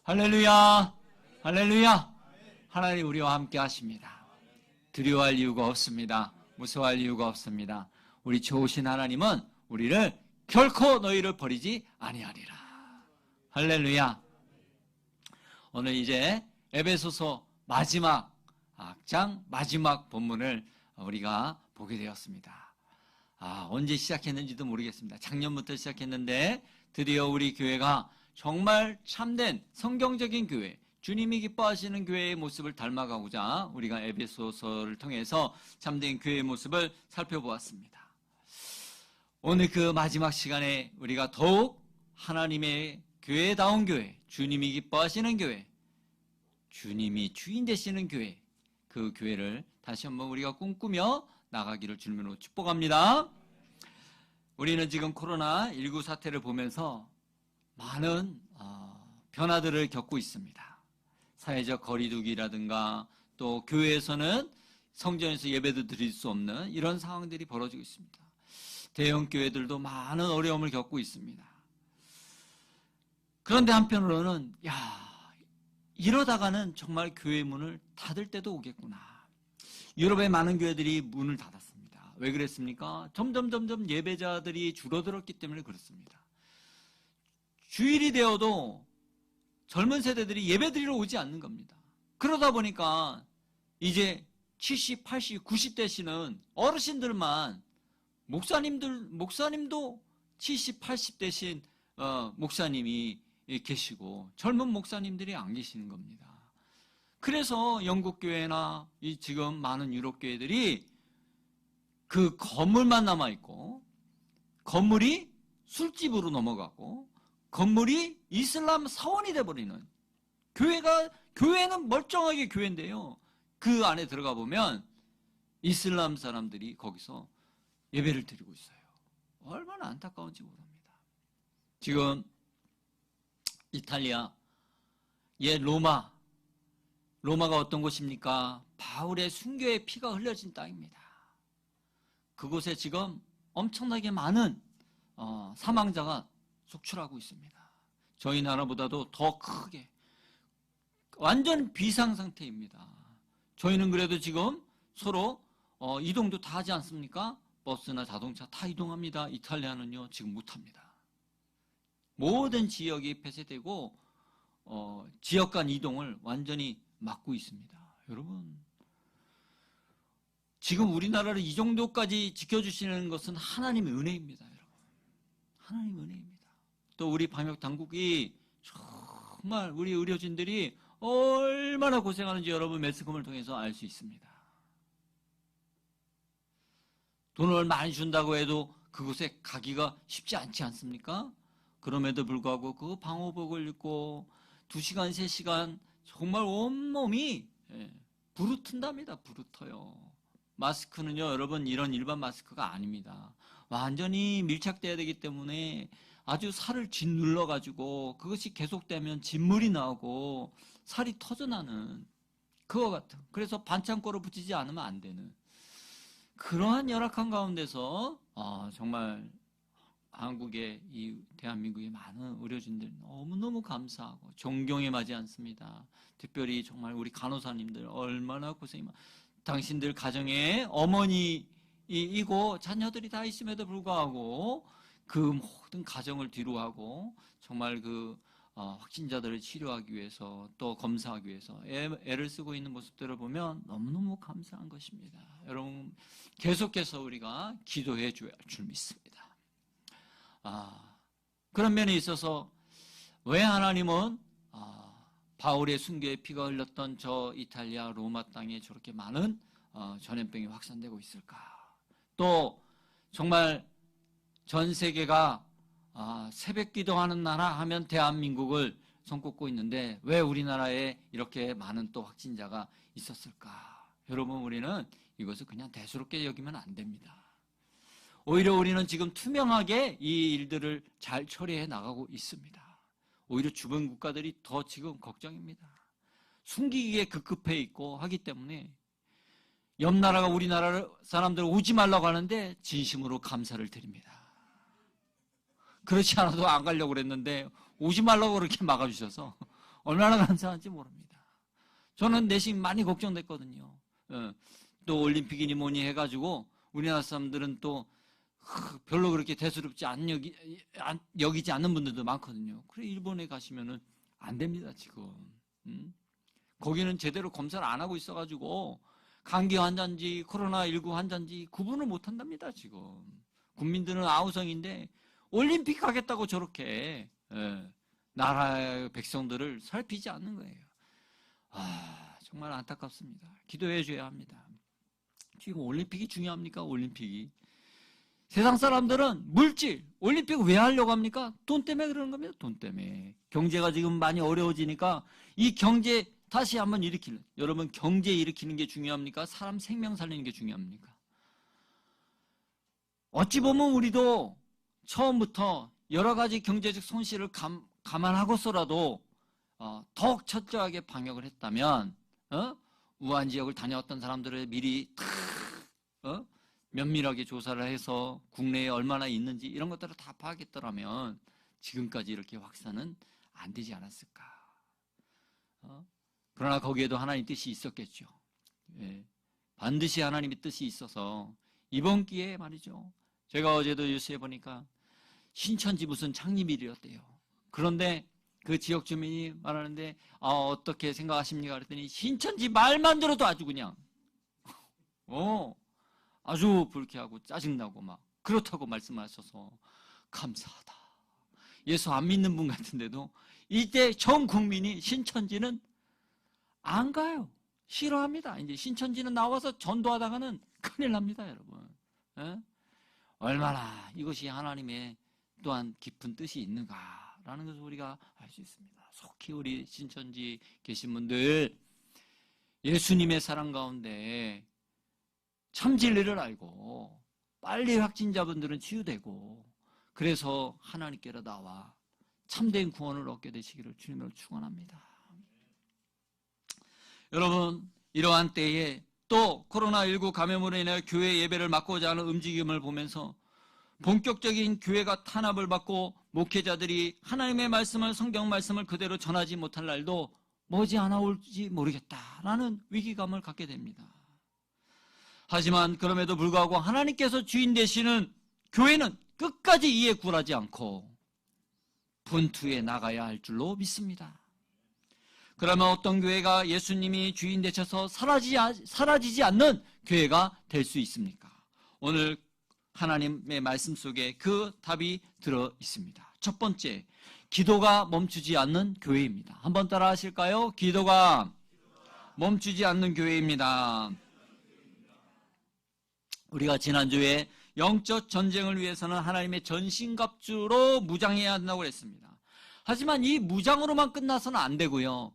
할렐루야, 할렐루야. 하나님 우리와 함께 하십니다. 두려워할 이유가 없습니다. 무서워할 이유가 없습니다. 우리 좋으신 하나님은 우리를 결코 너희를 버리지 아니하리라. 할렐루야. 오늘 이제 에베소서 마지막 장 마지막 본문을 우리가 보게 되었습니다. 언제 시작했는지도 모르겠습니다. 작년부터 시작했는데 드디어 우리 교회가 정말 참된 성경적인 교회, 주님이 기뻐하시는 교회의 모습을 닮아가고자 우리가 에베소서를 통해서 참된 교회의 모습을 살펴보았습니다. 오늘 그 마지막 시간에 우리가 더욱 하나님의 교회다운 교회, 주님이 기뻐하시는 교회, 주님이 주인 되시는 교회, 그 교회를 다시 한번 우리가 꿈꾸며 나가기를 주님으로 축복합니다. 우리는 지금 코로나19 사태를 보면서 많은 변화들을 겪고 있습니다. 사회적 거리두기라든가 또 교회에서는 성전에서 예배도 드릴 수 없는 이런 상황들이 벌어지고 있습니다. 대형 교회들도 많은 어려움을 겪고 있습니다. 그런데 한편으로는 이러다가는 정말 교회 문을 닫을 때도 오겠구나. 유럽의 많은 교회들이 문을 닫았습니다. 왜 그랬습니까? 점점 예배자들이 줄어들었기 때문에 그렇습니다. 주일이 되어도 젊은 세대들이 예배드리러 오지 않는 겁니다. 그러다 보니까 이제 70, 80, 90대시는 어르신들만 목사님도 70, 80대신 목사님이 계시고 젊은 목사님들이 안 계시는 겁니다. 그래서 영국 교회나 지금 많은 유럽 교회들이 그 건물만 남아있고 건물이 술집으로 넘어가고 건물이 이슬람 사원이 돼버리는 교회는 멀쩡하게 교회인데요. 그 안에 들어가 보면 이슬람 사람들이 거기서 예배를 드리고 있어요. 얼마나 안타까운지 모릅니다. 지금 이탈리아, 로마가 어떤 곳입니까? 바울의 순교의 피가 흘려진 땅입니다. 그곳에 지금 엄청나게 많은 사망자가 속출하고 있습니다. 저희 나라보다도 더 크게 완전 비상 상태입니다. 저희는 그래도 지금 서로 이동도 다 하지 않습니까? 버스나 자동차 다 이동합니다. 이탈리아는요 지금 못합니다. 모든 지역이 폐쇄되고 지역 간 이동을 완전히 막고 있습니다. 여러분, 지금 우리나라를 이 정도까지 지켜주시는 것은 하나님의 은혜입니다. 여러분, 하나님의 은혜입니다. 또 우리 방역 당국이 정말 우리 의료진들이 얼마나 고생하는지 여러분 매스컴을 통해서 알 수 있습니다. 돈을 많이 준다고 해도 그곳에 가기가 쉽지 않지 않습니까? 그럼에도 불구하고 그 방호복을 입고 2시간, 3시간 정말 온몸이 부르튼답니다. 부르터요. 마스크는요, 여러분 이런 일반 마스크가 아닙니다. 완전히 밀착돼야 되기 때문에 아주 살을 짓눌러가지고 그것이 계속되면 진물이 나오고 살이 터져나는 그거 같은, 그래서 반창고로 붙이지 않으면 안 되는 그러한 열악한 가운데서 정말 한국의 이 대한민국의 많은 의료진들 너무너무 감사하고 존경에 마지 않습니다. 특별히 정말 우리 간호사님들 얼마나 고생이 많아요. 당신들 가정에 어머니이고 자녀들이 다 있음에도 불구하고 그 모든 가정을 뒤로하고 정말 그 확진자들을 치료하기 위해서 또 검사하기 위해서 애를 쓰고 있는 모습들을 보면 너무너무 감사한 것입니다. 여러분 계속해서 우리가 기도해 줘야 할 줄 믿습니다. 그런 면에 있어서 왜 하나님은 바울의 순교의 피가 흘렸던 저 이탈리아 로마 땅에 저렇게 많은 전염병이 확산되고 있을까? 또 정말 전 세계가 새벽 기도하는 나라 하면 대한민국을 손꼽고 있는데 왜 우리나라에 이렇게 많은 또 확진자가 있었을까? 여러분, 우리는 이것을 그냥 대수롭게 여기면 안 됩니다. 오히려 우리는 지금 투명하게 이 일들을 잘 처리해 나가고 있습니다. 오히려 주변 국가들이 더 지금 걱정입니다. 숨기기에 급급해 있고 하기 때문에 옆 나라가 우리나라 사람들 오지 말라고 하는데 진심으로 감사를 드립니다. 그렇지 않아도 안 가려고 그랬는데 오지 말라고 그렇게 막아주셔서 얼마나 감사한지 모릅니다. 저는 내심 많이 걱정됐거든요. 또 올림픽이니 뭐니 해가지고 우리나라 사람들은 또 별로 그렇게 대수롭지 여기지 않는 분들도 많거든요. 그래 일본에 가시면은 안 됩니다 지금. 거기는 제대로 검사를 안 하고 있어가지고 감기 환자인지 코로나19 환자인지 구분을 못 한답니다 지금. 국민들은 아우성인데 올림픽 가겠다고 저렇게 나라의 백성들을 살피지 않는 거예요. 정말 안타깝습니다. 기도해 줘야 합니다. 지금 올림픽이 중요합니까? 올림픽이. 세상 사람들은 물질, 올림픽 왜 하려고 합니까? 돈 때문에 그러는 겁니다. 돈 때문에. 경제가 지금 많이 어려워지니까 이 경제 다시 한번 일으키는, 여러분 경제 일으키는 게 중요합니까? 사람 생명 살리는 게 중요합니까? 어찌 보면 우리도 처음부터 여러 가지 경제적 손실을 감안하고서라도 더욱 철저하게 방역을 했다면 우한 지역을 다녀왔던 사람들을 미리 면밀하게 조사를 해서 국내에 얼마나 있는지 이런 것들을 다 파악했더라면 지금까지 이렇게 확산은 안 되지 않았을까. 그러나 거기에도 하나님 뜻이 있었겠죠. 반드시 하나님의 뜻이 있어서 이번 기회에 말이죠. 제가 어제도 뉴스에 보니까 신천지 무슨 창립일이었대요. 그런데 그 지역 주민이 말하는데 어떻게 생각하십니까? 그랬더니 신천지 말만 들어도 아주 그냥 아주 불쾌하고 짜증나고 막 그렇다고 말씀하셔서 감사하다. 예수 안 믿는 분 같은데도 이때 전 국민이 신천지는 안 가요. 싫어합니다. 이제 신천지는 나와서 전도하다가는 큰일 납니다, 여러분. 얼마나 이것이 하나님의 또한 깊은 뜻이 있는가라는 것을 우리가 알 수 있습니다. 속히 우리 신천지 계신 분들 예수님의 사랑 가운데 참 진리를 알고 빨리 확진자분들은 치유되고 그래서 하나님께로 나와 참된 구원을 얻게 되시기를 주님으로 축원합니다. 여러분 이러한 때에 또 코로나19 감염으로 인해 교회 예배를 막고자 하는 움직임을 보면서 본격적인 교회가 탄압을 받고 목회자들이 하나님의 말씀을 성경 말씀을 그대로 전하지 못할 날도 머지않아 올지 모르겠다라는 위기감을 갖게 됩니다. 하지만 그럼에도 불구하고 하나님께서 주인 되시는 교회는 끝까지 이에 굴하지 않고 분투해 나가야 할 줄로 믿습니다. 그러면 어떤 교회가 예수님이 주인 되셔서 사라지지 않는 교회가 될 수 있습니까? 오늘 하나님의 말씀 속에 그 답이 들어 있습니다. 첫 번째, 기도가 멈추지 않는 교회입니다. 한번 따라 하실까요? 기도가 멈추지 않는 교회입니다. 우리가 지난주에 영적 전쟁을 위해서는 하나님의 전신갑주로 무장해야 한다고 했습니다. 하지만 이 무장으로만 끝나서는 안 되고요.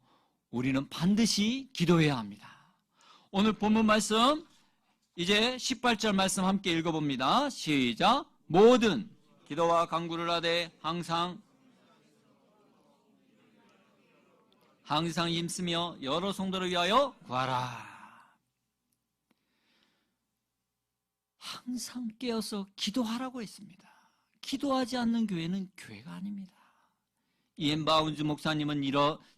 우리는 반드시 기도해야 합니다. 오늘 본문 말씀 이제 18절 말씀 함께 읽어봅니다. 시작. 모든 기도와 간구를 하되 항상 힘쓰며 여러 성도를 위하여 구하라. 항상 깨어서 기도하라고 했습니다. 기도하지 않는 교회는 교회가 아닙니다. 이엔 바운즈 목사님은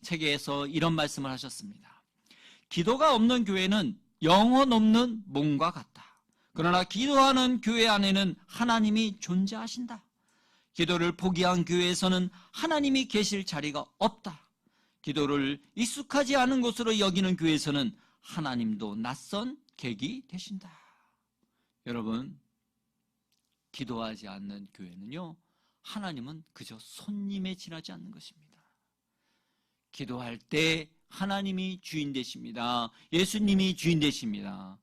책에서 이런 말씀을 하셨습니다. 기도가 없는 교회는 영혼 없는 몸과 같다. 그러나 기도하는 교회 안에는 하나님이 존재하신다. 기도를 포기한 교회에서는 하나님이 계실 자리가 없다. 기도를 익숙하지 않은 곳으로 여기는 교회에서는 하나님도 낯선 객이 되신다. 여러분, 기도하지 않는 교회는요, 하나님은 그저 손님에 지나지 않는 것입니다. 기도할 때 하나님이 주인 되십니다. 예수님이 주인 되십니다.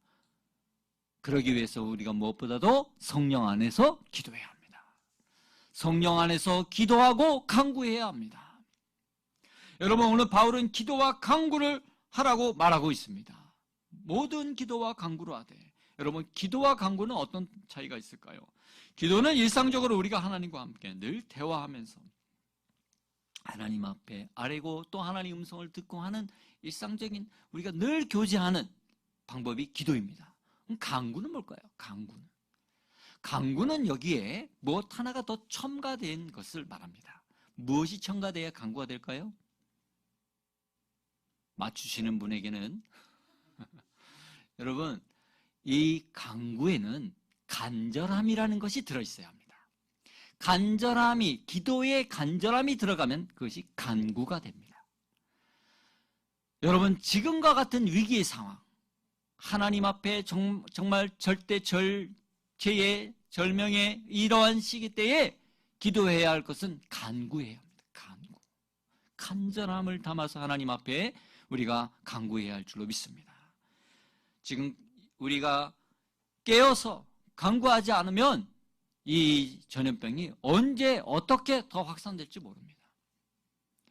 그러기 위해서 우리가 무엇보다도 성령 안에서 기도해야 합니다. 성령 안에서 기도하고 간구해야 합니다. 여러분, 오늘 바울은 기도와 간구를 하라고 말하고 있습니다. 모든 기도와 간구를 하되. 여러분, 기도와 간구는 어떤 차이가 있을까요? 기도는 일상적으로 우리가 하나님과 함께 늘 대화하면서 하나님 앞에 아뢰고 또 하나님 음성을 듣고 하는 일상적인 우리가 늘 교제하는 방법이 기도입니다. 그럼 간구는 뭘까요? 간구는 여기에 무엇 하나가 더 첨가된 것을 말합니다. 무엇이 첨가돼야 간구가 될까요? 맞추시는 분에게는 여러분, 이 간구에는 간절함이라는 것이 들어있어야 합니다. 간절함이, 기도에 간절함이 들어가면 그것이 간구가 됩니다. 여러분, 지금과 같은 위기의 상황, 하나님 앞에 정말 절대 죄의 절명의 이러한 시기 때에 기도해야 할 것은 간구해야 합니다. 간구. 간절함을 담아서 하나님 앞에 우리가 간구해야 할 줄로 믿습니다. 지금 우리가 깨어서 간구하지 않으면 이 전염병이 언제 어떻게 더 확산될지 모릅니다.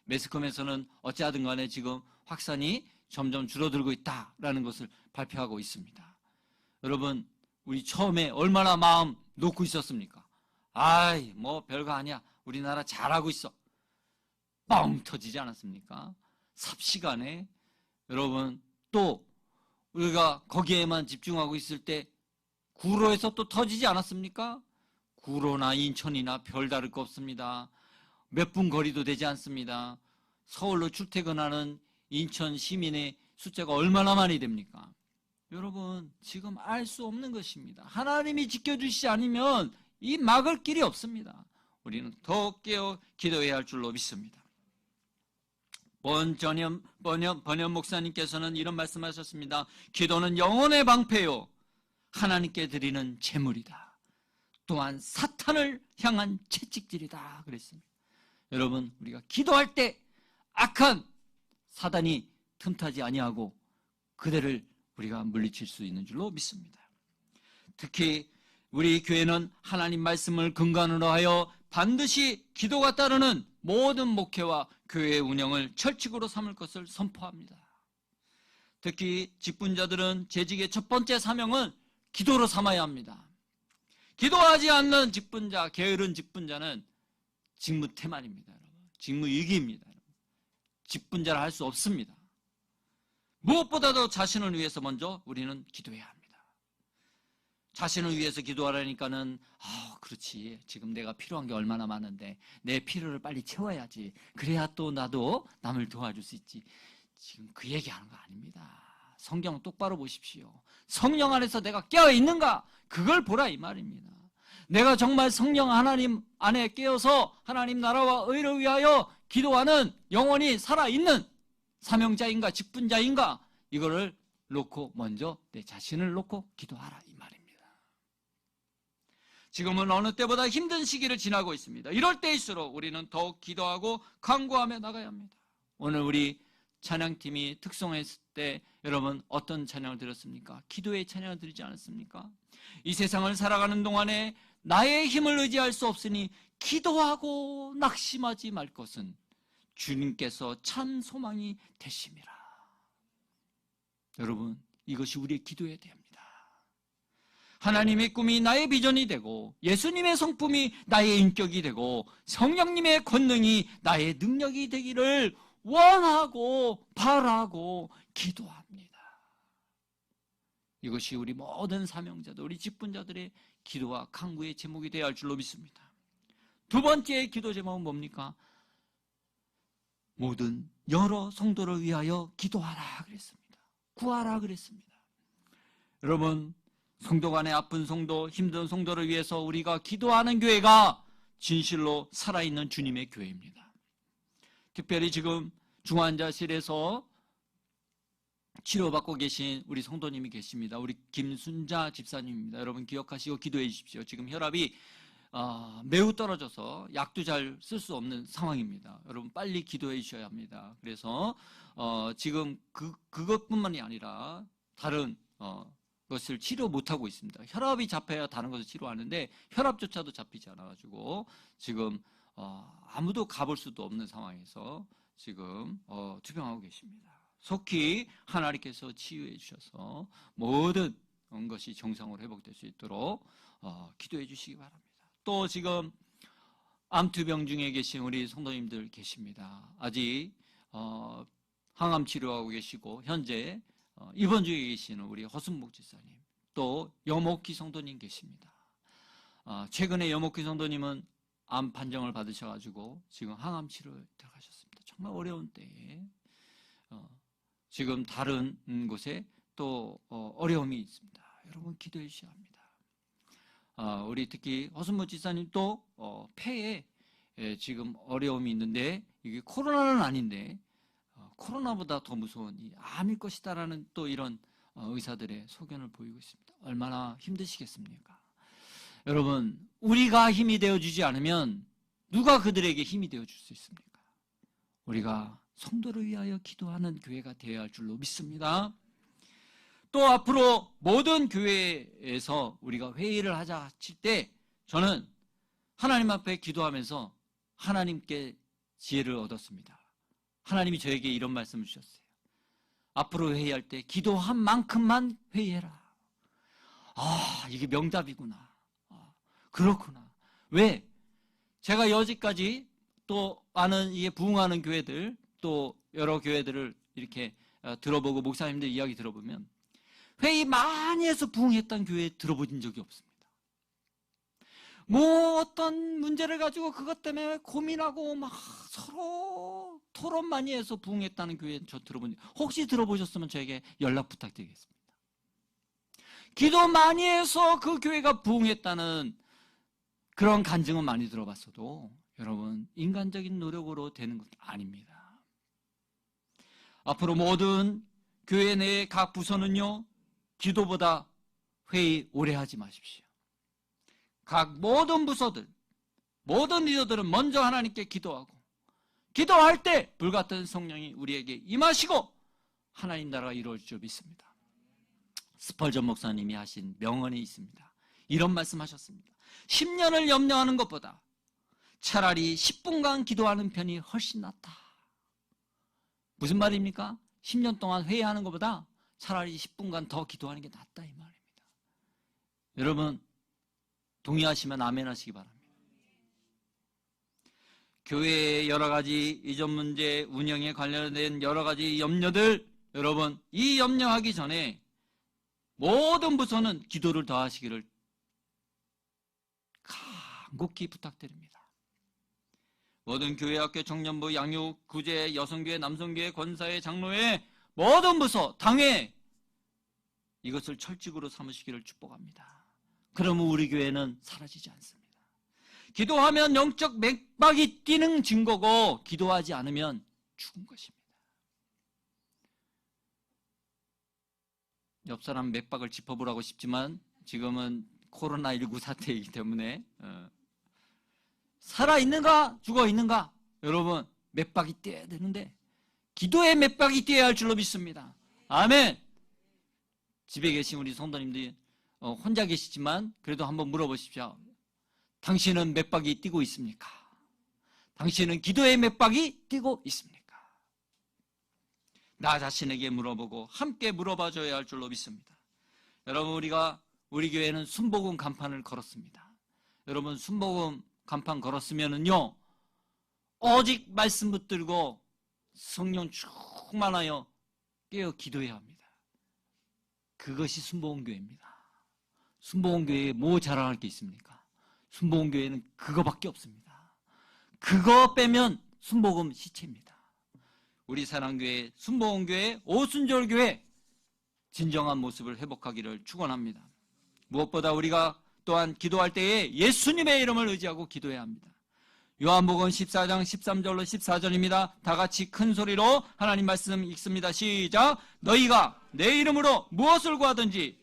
매스컴에서는 어찌하든 간에 지금 확산이 점점 줄어들고 있다라는 것을 발표하고 있습니다. 여러분, 우리 처음에 얼마나 마음 놓고 있었습니까? 아이, 뭐 별거 아니야. 우리나라 잘하고 있어. 뻥 터지지 않았습니까? 삽시간에 여러분, 또 우리가 거기에만 집중하고 있을 때 구로에서 또 터지지 않았습니까? 구로나 인천이나 별다를 거 없습니다. 몇 분 거리도 되지 않습니다. 서울로 출퇴근하는 인천 시민의 숫자가 얼마나 많이 됩니까? 여러분, 지금 알 수 없는 것입니다. 하나님이 지켜주시지 않으면 이 막을 길이 없습니다. 우리는 더 깨어 기도해야 할 줄로 믿습니다. 번연 목사님께서는 이런 말씀하셨습니다. 기도는 영혼의 방패요, 하나님께 드리는 제물이다. 또한 사탄을 향한 채찍질이다 그랬습니다. 여러분, 우리가 기도할 때 악한 사단이 틈타지 아니하고 그대를 우리가 물리칠 수 있는 줄로 믿습니다. 특히 우리 교회는 하나님 말씀을 근간으로 하여 반드시 기도가 따르는 모든 목회와 교회 운영을 철칙으로 삼을 것을 선포합니다. 특히 직분자들은 재직의 첫 번째 사명은 기도로 삼아야 합니다. 기도하지 않는 직분자, 게으른 직분자는 직무태만입니다. 직무유기입니다. 직분자를 할 수 없습니다. 무엇보다도 자신을 위해서 먼저 우리는 기도해야 합니다. 자신을 위해서 기도하라니까는 그렇지, 지금 내가 필요한 게 얼마나 많은데 내 필요를 빨리 채워야지, 그래야 또 나도 남을 도와줄 수 있지, 지금 그 얘기하는 거 아닙니다. 성경 똑바로 보십시오. 성령 안에서 내가 깨어있는가, 그걸 보라 이 말입니다. 내가 정말 성령 하나님 안에 깨어서 하나님 나라와 의를 위하여 기도하는 영원히 살아있는 사명자인가 직분자인가, 이거를 놓고 먼저 내 자신을 놓고 기도하라 이 말입니다. 지금은 어느 때보다 힘든 시기를 지나고 있습니다. 이럴 때일수록 우리는 더욱 기도하고 간구하며 나가야 합니다. 오늘 우리 찬양팀이 특송했을 때 여러분 어떤 찬양을 드렸습니까? 기도의 찬양을 드리지 않았습니까? 이 세상을 살아가는 동안에 나의 힘을 의지할 수 없으니 기도하고 낙심하지 말 것은 주님께서 참 소망이 되심이라. 여러분, 이것이 우리의 기도해야 됩니다. 하나님의 꿈이 나의 비전이 되고 예수님의 성품이 나의 인격이 되고 성령님의 권능이 나의 능력이 되기를 원하고 바라고 기도합니다. 이것이 우리 모든 사명자들, 우리 직분자들의 기도와 간구의 제목이 되어야 할 줄로 믿습니다. 두 번째 기도 제목은 뭡니까? 모든 여러 성도를 위하여 기도하라 그랬습니다. 구하라 그랬습니다. 여러분, 성도 간의 아픈 성도, 힘든 성도를 위해서 우리가 기도하는 교회가 진실로 살아있는 주님의 교회입니다. 특별히 지금 중환자실에서 치료받고 계신 우리 성도님이 계십니다. 우리 김순자 집사님입니다. 여러분 기억하시고 기도해 주십시오. 지금 혈압이 매우 떨어져서 약도 잘 쓸 수 없는 상황입니다. 여러분 빨리 기도해 주셔야 합니다. 그래서 지금 그것뿐만이 아니라 다른 것을 치료 못하고 있습니다. 혈압이 잡혀야 다른 것을 치료하는데 혈압조차도 잡히지 않아가지고 지금 아무도 가볼 수도 없는 상황에서 지금 투병하고 계십니다. 속히 하나님께서 치유해 주셔서 모든 것이 정상으로 회복될 수 있도록 기도해 주시기 바랍니다. 또 지금 암투병 중에 계신 우리 성도님들 계십니다. 아직 항암 치료하고 계시고 현재 입원 중에 계시는 우리 허순목 집사님, 또 여목희 성도님 계십니다. 최근에 여목희 성도님은 암 판정을 받으셔가지고 지금 항암 치료에 들어가셨습니다. 정말 어려운 때에 지금 다른 곳에 또 어려움이 있습니다. 여러분 기도해 주셔야 합니다. 우리 특히 허순모 지사님 또 폐에 지금 어려움이 있는데 이게 코로나는 아닌데 코로나보다 더 무서운 이 암일 것이다라는 또 이런 의사들의 소견을 보이고 있습니다. 얼마나 힘드시겠습니까? 여러분, 우리가 힘이 되어주지 않으면 누가 그들에게 힘이 되어줄 수 있습니까? 우리가 성도를 위하여 기도하는 교회가 되어야 할 줄로 믿습니다. 또 앞으로 모든 교회에서 우리가 회의를 하자 칠 때 저는 하나님 앞에 기도하면서 하나님께 지혜를 얻었습니다. 하나님이 저에게 이런 말씀을 주셨어요. 앞으로 회의할 때 기도한 만큼만 회의해라. 이게 명답이구나. 그렇구나. 왜? 제가 여지까지 또 아는 이게 부흥하는 교회들 또 여러 교회들을 이렇게 들어보고 목사님들 이야기 들어보면 회의 많이 해서 부흥했던 교회 들어본 적이 없습니다. 뭐 어떤 문제를 가지고 그것 때문에 고민하고 막 서로 토론 많이 해서 부흥했다는 교회 저 들어본 적, 혹시 들어보셨으면 저에게 연락 부탁드리겠습니다. 기도 많이 해서 그 교회가 부흥했다는 그런 간증은 많이 들어봤어도 여러분 인간적인 노력으로 되는 것도 아닙니다. 앞으로 모든 교회 내의 각 부서는요, 기도보다 회의 오래 하지 마십시오. 각 모든 부서들, 모든 리더들은 먼저 하나님께 기도하고 기도할 때 불같은 성령이 우리에게 임하시고 하나님 나라가 이루어질 줄 믿습니다. 스펄전 목사님이 하신 명언이 있습니다. 이런 말씀하셨습니다. 10년을 염려하는 것보다 차라리 10분간 기도하는 편이 훨씬 낫다. 무슨 말입니까? 10년 동안 회의하는 것보다 차라리 10분간 더 기도하는 게 낫다 이 말입니다. 여러분 동의하시면 아멘 하시기 바랍니다. 교회의 여러 가지 이전 문제, 운영에 관련된 여러 가지 염려들, 여러분 이 염려하기 전에 모든 부서는 기도를 더하시기를 간곡히 부탁드립니다. 모든 교회, 학교, 청년부, 양육, 구제, 여성교회, 남성교회, 권사회, 장로회, 모든 부서, 당회 이것을 철칙으로 삼으시기를 축복합니다. 그러면 우리 교회는 사라지지 않습니다. 기도하면 영적 맥박이 뛰는 증거고 기도하지 않으면 죽은 것입니다. 옆 사람 맥박을 짚어보라고 싶지만 지금은 코로나19 사태이기 때문에 살아있는가 죽어있는가 여러분 맥박이 뛰어야 되는데 기도의 맥박이 뛰어야 할 줄로 믿습니다. 아멘. 집에 계신 우리 성도님들이 혼자 계시지만 그래도 한번 물어보십시오. 당신은 맥박이 뛰고 있습니까? 당신은 기도의 맥박이 뛰고 있습니까? 나 자신에게 물어보고 함께 물어봐줘야 할 줄로 믿습니다. 여러분 우리 교회는 순복음 간판을 걸었습니다. 여러분 순복음 간판 걸었으면은요 오직 말씀 붙들고 성령 충만하여 깨어 기도해야 합니다. 그것이 순복음교회입니다. 순복음교회에 뭐 자랑할 게 있습니까? 순복음교회는 그거밖에 없습니다. 그거 빼면 순복음 시체입니다. 우리 사랑교회, 순복음교회, 오순절교회 진정한 모습을 회복하기를 축원합니다. 무엇보다 우리가 또한 기도할 때에 예수님의 이름을 의지하고 기도해야 합니다. 요한복음 14장 13절로 14절입니다. 다 같이 큰 소리로 하나님 말씀 읽습니다. 시작. 너희가 내 이름으로 무엇을 구하든지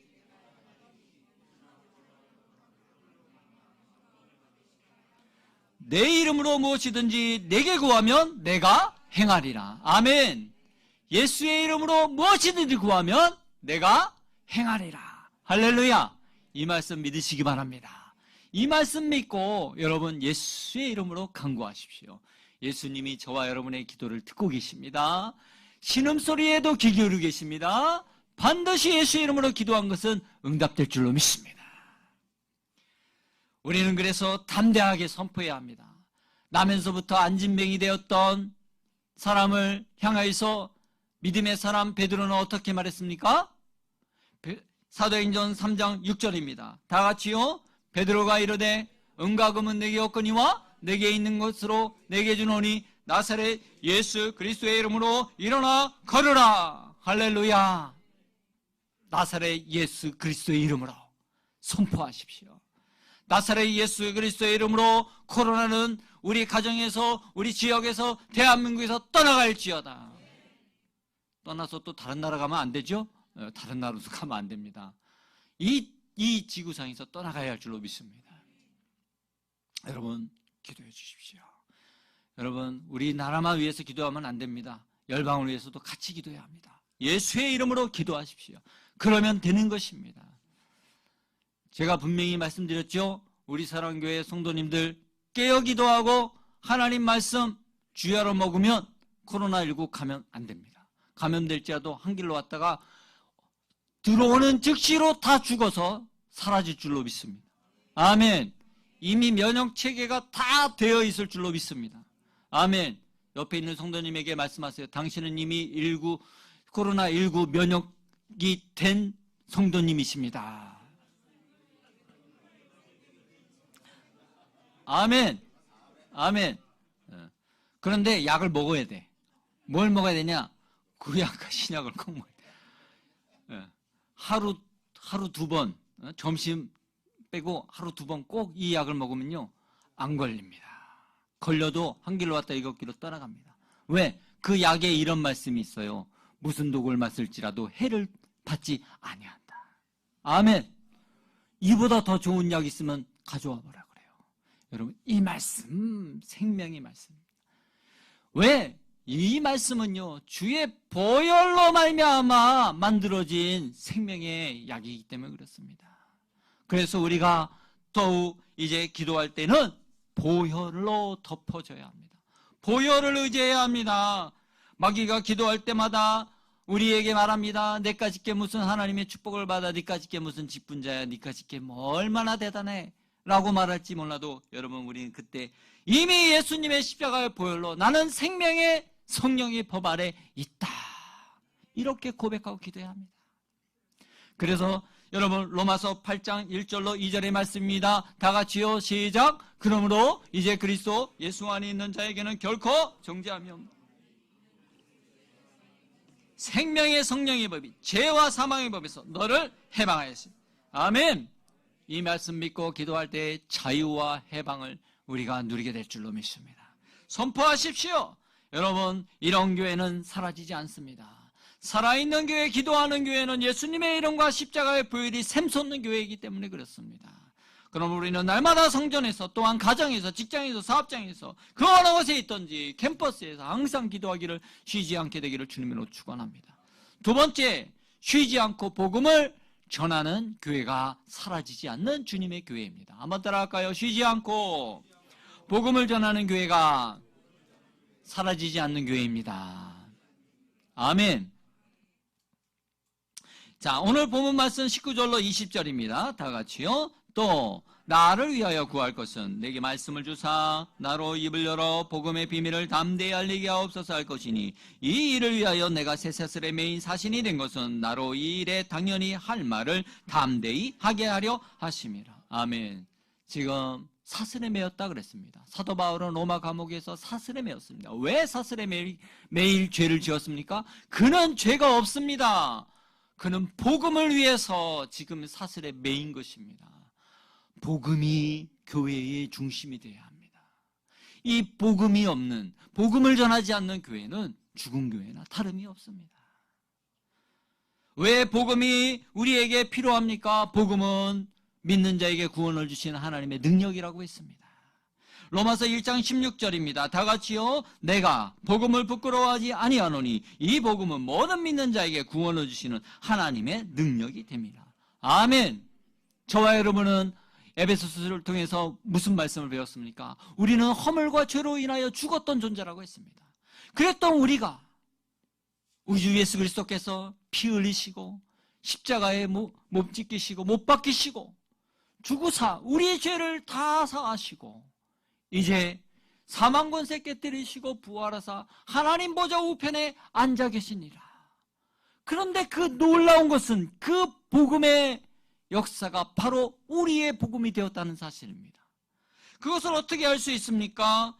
내 이름으로 무엇이든지 내게 구하면 내가 행하리라. 아멘. 예수의 이름으로 무엇이든지 구하면 내가 행하리라. 할렐루야. 이 말씀 믿으시기 바랍니다. 이 말씀 믿고 여러분 예수의 이름으로 간구하십시오. 예수님이 저와 여러분의 기도를 듣고 계십니다. 신음소리에도 귀 기울이고 계십니다. 반드시 예수의 이름으로 기도한 것은 응답될 줄로 믿습니다. 우리는 그래서 담대하게 선포해야 합니다. 나면서부터 안진뱅이 되었던 사람을 향하여서 믿음의 사람 베드로는 어떻게 말했습니까? 사도행전 3장 6절입니다. 다 같이요. 베드로가 이르되 은과 금은 내게 없거니와 내게 있는 것으로 내게 주노니 나사렛 예수 그리스도의 이름으로 일어나 걸으라. 할렐루야. 나사렛 예수 그리스도의 이름으로 선포하십시오. 나사렛 예수 그리스도의 이름으로 코로나는 우리 가정에서, 우리 지역에서, 대한민국에서 떠나갈지어다. 떠나서 또 다른 나라 가면 안 되죠? 다른 나라로 가면 안 됩니다. 이 지구상에서 떠나가야 할 줄로 믿습니다. 여러분 기도해 주십시오. 여러분 우리나라만 위해서 기도하면 안 됩니다. 열방을 위해서도 같이 기도해야 합니다. 예수의 이름으로 기도하십시오. 그러면 되는 것입니다. 제가 분명히 말씀드렸죠. 우리 사랑교회 성도님들 깨어 기도하고 하나님 말씀 주야로 먹으면 코로나19 가면 안 됩니다. 감염될지라도 한 길로 왔다가 들어오는 즉시로 다 죽어서 사라질 줄로 믿습니다. 아멘. 이미 면역체계가 다 되어 있을 줄로 믿습니다. 아멘. 옆에 있는 성도님에게 말씀하세요. 당신은 이미 코로나19 면역이 된 성도님이십니다. 아멘. 아멘. 그런데 약을 먹어야 돼. 뭘 먹어야 되냐? 구약과 신약을 꼭 먹어야 돼. 하루 2번, 점심 빼고 하루 2번 꼭 이 약을 먹으면요, 안 걸립니다. 걸려도 한 길로 왔다 일곱 길로 떠나갑니다. 왜? 그 약에 이런 말씀이 있어요. 무슨 독을 맞을지라도 해를 받지 아니한다. 아멘. 이보다 더 좋은 약 있으면 가져와 보라 그래요. 여러분, 이 말씀 생명의 말씀입니다. 왜? 이 말씀은요, 주의 보혈로 말미암아 만들어진 생명의 약이기 때문에 그렇습니다. 그래서 우리가 더욱 이제 기도할 때는 보혈로 덮어줘야 합니다. 보혈을 의지해야 합니다. 마귀가 기도할 때마다 우리에게 말합니다. 내까짓 게 무슨 하나님의 축복을 받아, 니까짓 게 무슨 직분자야, 니까짓 게 뭐 얼마나 대단해 라고 말할지 몰라도 여러분, 우리는 그때 이미 예수님의 십자가의 보혈로 나는 생명의 성령의 법 아래 있다, 이렇게 고백하고 기도해야 합니다. 그래서 여러분, 로마서 8장 1절로 2절의 말씀입니다. 다 같이요, 시작. 그러므로 이제 그리스도 예수 안에 있는 자에게는 결코 정죄함이 없다. 생명의 성령의 법이 죄와 사망의 법에서 너를 해방하였습니다. 아멘. 이 말씀 믿고 기도할 때 자유와 해방을 우리가 누리게 될 줄로 믿습니다. 선포하십시오. 여러분, 이런 교회는 사라지지 않습니다. 살아있는 교회, 기도하는 교회는 예수님의 이름과 십자가의 보혈이 샘솟는 교회이기 때문에 그렇습니다. 그럼 우리는 날마다 성전에서, 또한 가정에서, 직장에서, 사업장에서, 그 어느 곳에 있든지 캠퍼스에서 항상 기도하기를, 쉬지 않게 되기를 주님으로 축원합니다. 두 번째, 쉬지 않고 복음을 전하는 교회가 사라지지 않는 주님의 교회입니다. 한번 따라할까요? 쉬지 않고 복음을 전하는 교회가 사라지지 않는 교회입니다. 아멘. 자, 오늘 본문 말씀 19절로 20절입니다. 다 같이요. 또 나를 위하여 구할 것은 내게 말씀을 주사 나로 입을 열어 복음의 비밀을 담대히 알리게 하옵소서 할 것이니, 이 일을 위하여 내가 쇠사슬에 매인 사신이 된 것은 나로 이 일에 당연히 할 말을 담대히 하게 하려 하심이라. 아멘. 지금 사슬에 매였다 그랬습니다. 사도 바울은 로마 감옥에서 사슬에 매였습니다. 왜 사슬에 매일 죄를 지었습니까? 그는 죄가 없습니다. 그는 복음을 위해서 지금 사슬에 매인 것입니다. 복음이 교회의 중심이 되어야 합니다. 이 복음이 없는, 복음을 전하지 않는 교회는 죽은 교회나 다름이 없습니다. 왜 복음이 우리에게 필요합니까? 복음은 믿는 자에게 구원을 주시는 하나님의 능력이라고 했습니다. 로마서 1장 16절입니다. 다 같이요. 내가 복음을 부끄러워하지 아니하노니 이 복음은 모든 믿는 자에게 구원을 주시는 하나님의 능력이 됩니다. 아멘. 저와 여러분은 에베소서를 통해서 무슨 말씀을 배웠습니까? 우리는 허물과 죄로 인하여 죽었던 존재라고 했습니다. 그랬던 우리가 우주 예수 그리스도께서 피 흘리시고 십자가에 못 찢기시고 못 박히시고 죽으사 우리의 죄를 다 사하시고 이제 사망 권세 깨뜨리시고 부활하사 하나님 보좌 우편에 앉아 계시니라. 그런데 그 놀라운 것은 그 복음의 역사가 바로 우리의 복음이 되었다는 사실입니다. 그것을 어떻게 알 수 있습니까?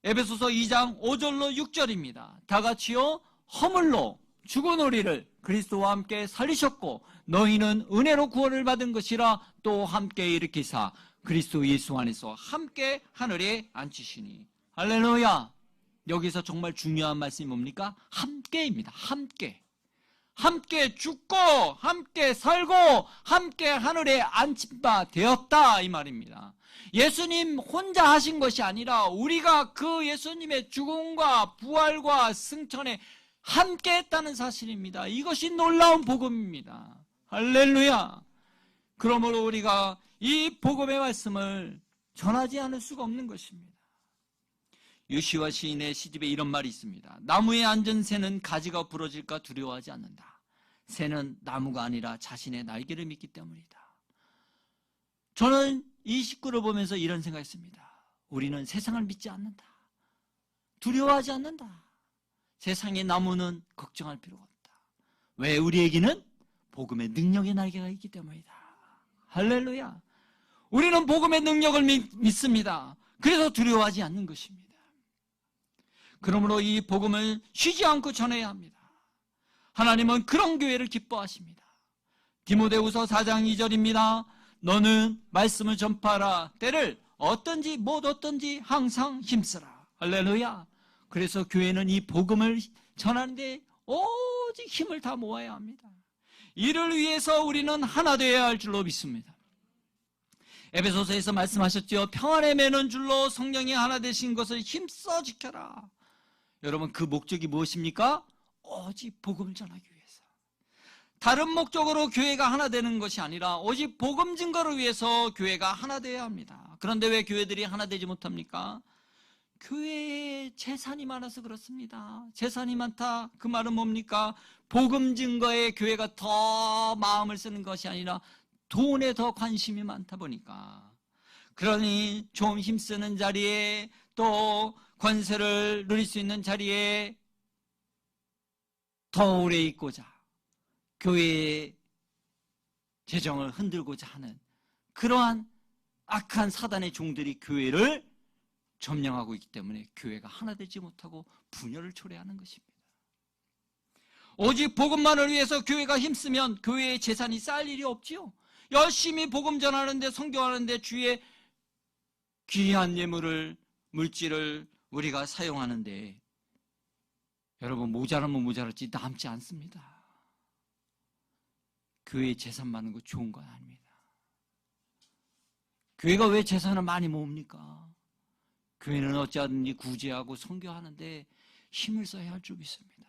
에베소서 2장 5절로 6절입니다. 다 같이요. 허물로 죽은 우리를 그리스도와 함께 살리셨고 너희는 은혜로 구원을 받은 것이라 또 함께 일으키사 그리스도 예수 안에서 함께 하늘에 앉히시니. 할렐루야. 여기서 정말 중요한 말씀이 뭡니까? 함께입니다. 함께. 함께 죽고 함께 살고 함께 하늘에 앉힌 바 되었다 이 말입니다. 예수님 혼자 하신 것이 아니라 우리가 그 예수님의 죽음과 부활과 승천에 함께 했다는 사실입니다. 이것이 놀라운 복음입니다. 할렐루야. 그러므로 우리가 이 복음의 말씀을 전하지 않을 수가 없는 것입니다. 요시와 시인의 시집에 이런 말이 있습니다. 나무에 앉은 새는 가지가 부러질까 두려워하지 않는다. 새는 나무가 아니라 자신의 날개를 믿기 때문이다. 저는 이 식구를 보면서 이런 생각했습니다. 우리는 세상을 믿지 않는다. 두려워하지 않는다. 세상의 나무는 걱정할 필요가 없다. 왜? 우리에게는 복음의 능력의 날개가 있기 때문이다. 할렐루야. 우리는 복음의 능력을 믿습니다. 그래서 두려워하지 않는 것입니다. 그러므로 이 복음을 쉬지 않고 전해야 합니다. 하나님은 그런 교회를 기뻐하십니다. 디모데후서 4장 2절입니다. 너는 말씀을 전파하라. 때를 어떤지 못 어떤지 항상 힘쓰라. 할렐루야. 그래서 교회는 이 복음을 전하는데 오직 힘을 다 모아야 합니다. 이를 위해서 우리는 하나 되어야 할 줄로 믿습니다. 에베소서에서 말씀하셨죠. 평안에 매는 줄로 성령이 하나 되신 것을 힘써 지켜라. 여러분 그 목적이 무엇입니까? 오직 복음을 전하기 위해서. 다른 목적으로 교회가 하나 되는 것이 아니라 오직 복음 증거를 위해서 교회가 하나 되어야 합니다. 그런데 왜 교회들이 하나 되지 못합니까? 교회에 재산이 많아서 그렇습니다. 재산이 많다. 그 말은 뭡니까? 복음 증거에 교회가 더 마음을 쓰는 것이 아니라 돈에 더 관심이 많다 보니까. 그러니 좀 힘쓰는 자리에 또 권세를 누릴 수 있는 자리에 더 오래 있고자 교회의 재정을 흔들고자 하는 그러한 악한 사단의 종들이 교회를 점령하고 있기 때문에 교회가 하나 되지 못하고 분열을 초래하는 것입니다. 오직 복음만을 위해서 교회가 힘쓰면 교회의 재산이 쌓일 일이 없지요. 열심히 복음 전하는데 성경하는데 주의 귀한 예물을 물질을 우리가 사용하는데 여러분 모자라면 모자랐지 남지 않습니다. 교회에 재산 많은 거 좋은 건 아닙니다. 교회가 왜 재산을 많이 모읍니까? 교회는 어찌하든지 구제하고 선교하는데 힘을 써야 할 줄 믿습니다.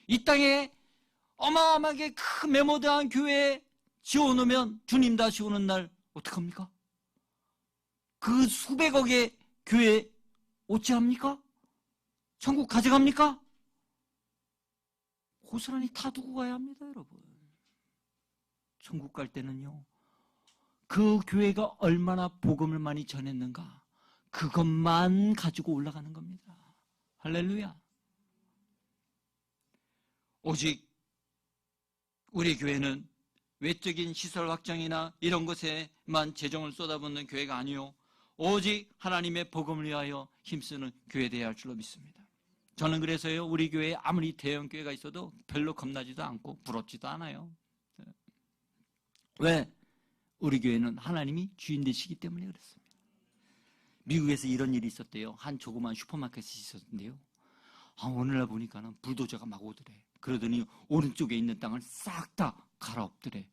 이 땅에 어마어마하게 큰 메모대한 교회 지어놓으면 주님 다시 오는 날 어떡합니까? 그 수백억의 교회 어찌합니까? 천국 가져갑니까? 고스란히 다 두고 가야 합니다, 여러분. 천국 갈 때는요, 그 교회가 얼마나 복음을 많이 전했는가 그것만 가지고 올라가는 겁니다. 할렐루야. 오직 우리 교회는 외적인 시설 확장이나 이런 것에만 재정을 쏟아붓는 교회가 아니요 오직 하나님의 복음을 위하여 힘쓰는 교회 되어야 할 줄로 믿습니다. 저는 그래서요 우리 교회에 아무리 대형 교회가 있어도 별로 겁나지도 않고 부럽지도 않아요. 왜? 우리 교회는 하나님이 주인 되시기 때문에 그렇습니다. 미국에서 이런 일이 있었대요. 한 조그만 슈퍼마켓이 있었는데요. 오늘날 보니까는 불도저가 막 오더래. 그러더니 오른쪽에 있는 땅을 싹 다 갈아엎더래.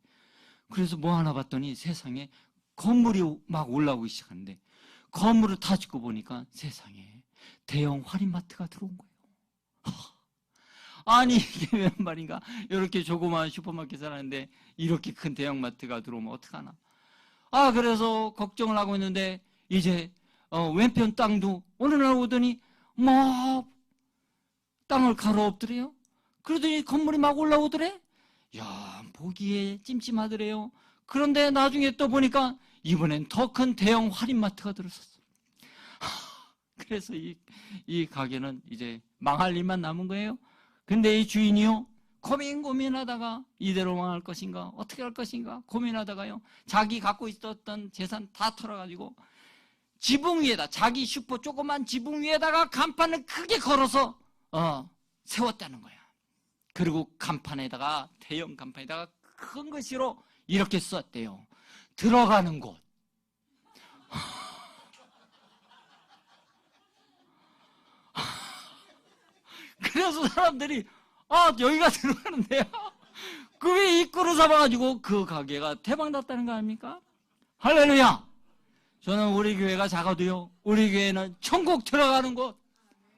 그래서 뭐 하나 봤더니 세상에 건물이 막 올라오기 시작하는데 건물을 다 짓고 보니까 세상에 대형 할인마트가 들어온 거예요. 아니 이게 웬 말인가? 이렇게 조그마한 슈퍼마켓을 하는데 이렇게 큰 대형마트가 들어오면 어떡하나? 그래서 걱정을 하고 있는데 이제 왼편 땅도 어느 날 오더니 막 땅을 갈아엎더래요. 그러더니 건물이 막 올라오더래. 야, 보기에 찜찜하더래요. 그런데 나중에 또 보니까 이번엔 더 큰 대형 할인마트가 들어섰어. 그래서 이 가게는 이제 망할 일만 남은 거예요. 근데 이 주인이요 고민하다가 이대로 망할 것인가 어떻게 할 것인가 고민하다가요 자기 갖고 있었던 재산 다 털어가지고 지붕 위에다 자기 조그만 지붕 위에다가 간판을 크게 걸어서 세웠다는 거야. 그리고 간판에다가, 대형 간판에다가 큰 글씨로 이렇게 썼대요. 들어가는 곳. 그래서 사람들이 여기가 들어가는 데야. 그 왜 입구를 잡아가지고 그 가게가 대박났다는 거 아닙니까? 할렐루야. 저는 우리 교회가 작아도요, 우리 교회는 천국 들어가는 곳.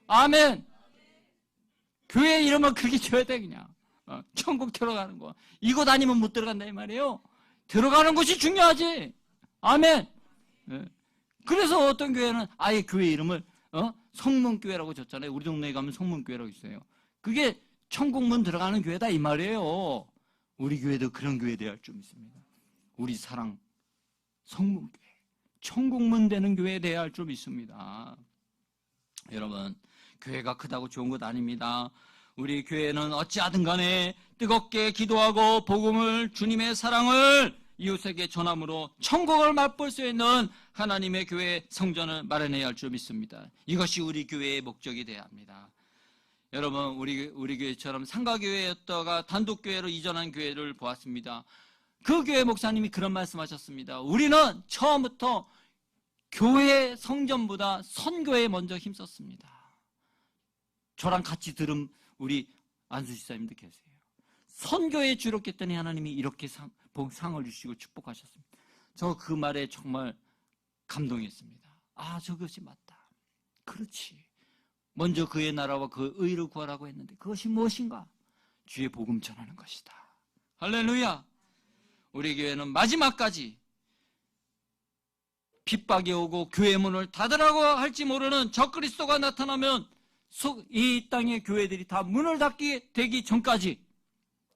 아멘. 교회 이름을 그렇게 줘야 돼. 그냥 천국 들어가는 곳. 이곳 아니면 못 들어간다 이 말이에요. 들어가는 곳이 중요하지. 아멘. 그래서 어떤 교회는 아예 교회 이름을 성문교회라고 줬잖아요. 우리 동네에 가면 성문교회라고 있어요. 그게 천국문 들어가는 교회다 이 말이에요. 우리 교회도 그런 교회 되어야 할 줄 믿습니다. 우리 사랑 성문교회, 천국문 되는 교회 되어야 할 줄 믿습니다. 여러분, 교회가 크다고 좋은 것 아닙니다. 우리 교회는 어찌하든 간에 뜨겁게 기도하고 복음을, 주님의 사랑을 이웃에게 전함으로 천국을 맛볼 수 있는 하나님의 교회 성전을 마련해야 할 줄 믿습니다. 이것이 우리 교회의 목적이 되어야 합니다. 여러분, 우리 교회처럼 상가교회였다가 단독교회로 이전한 교회를 보았습니다. 그 교회 목사님이 그런 말씀하셨습니다. 우리는 처음부터 교회 성전보다 선교에 먼저 힘썼습니다. 저랑 같이 들은 우리 안수 집사님도 계세요. 선교에 주력했더니 하나님이 이렇게 상을 주시고 축복하셨습니다. 저 그 말에 정말 감동했습니다. 저것이 맞다. 그렇지. 먼저 그의 나라와 그 의를 구하라고 했는데 그것이 무엇인가? 주의 복음 전하는 것이다. 할렐루야. 우리 교회는 마지막까지 핍박이 오고 교회 문을 닫으라고 할지 모르는 적그리스도가 나타나면 이 땅의 교회들이 다 문을 닫게 되기 전까지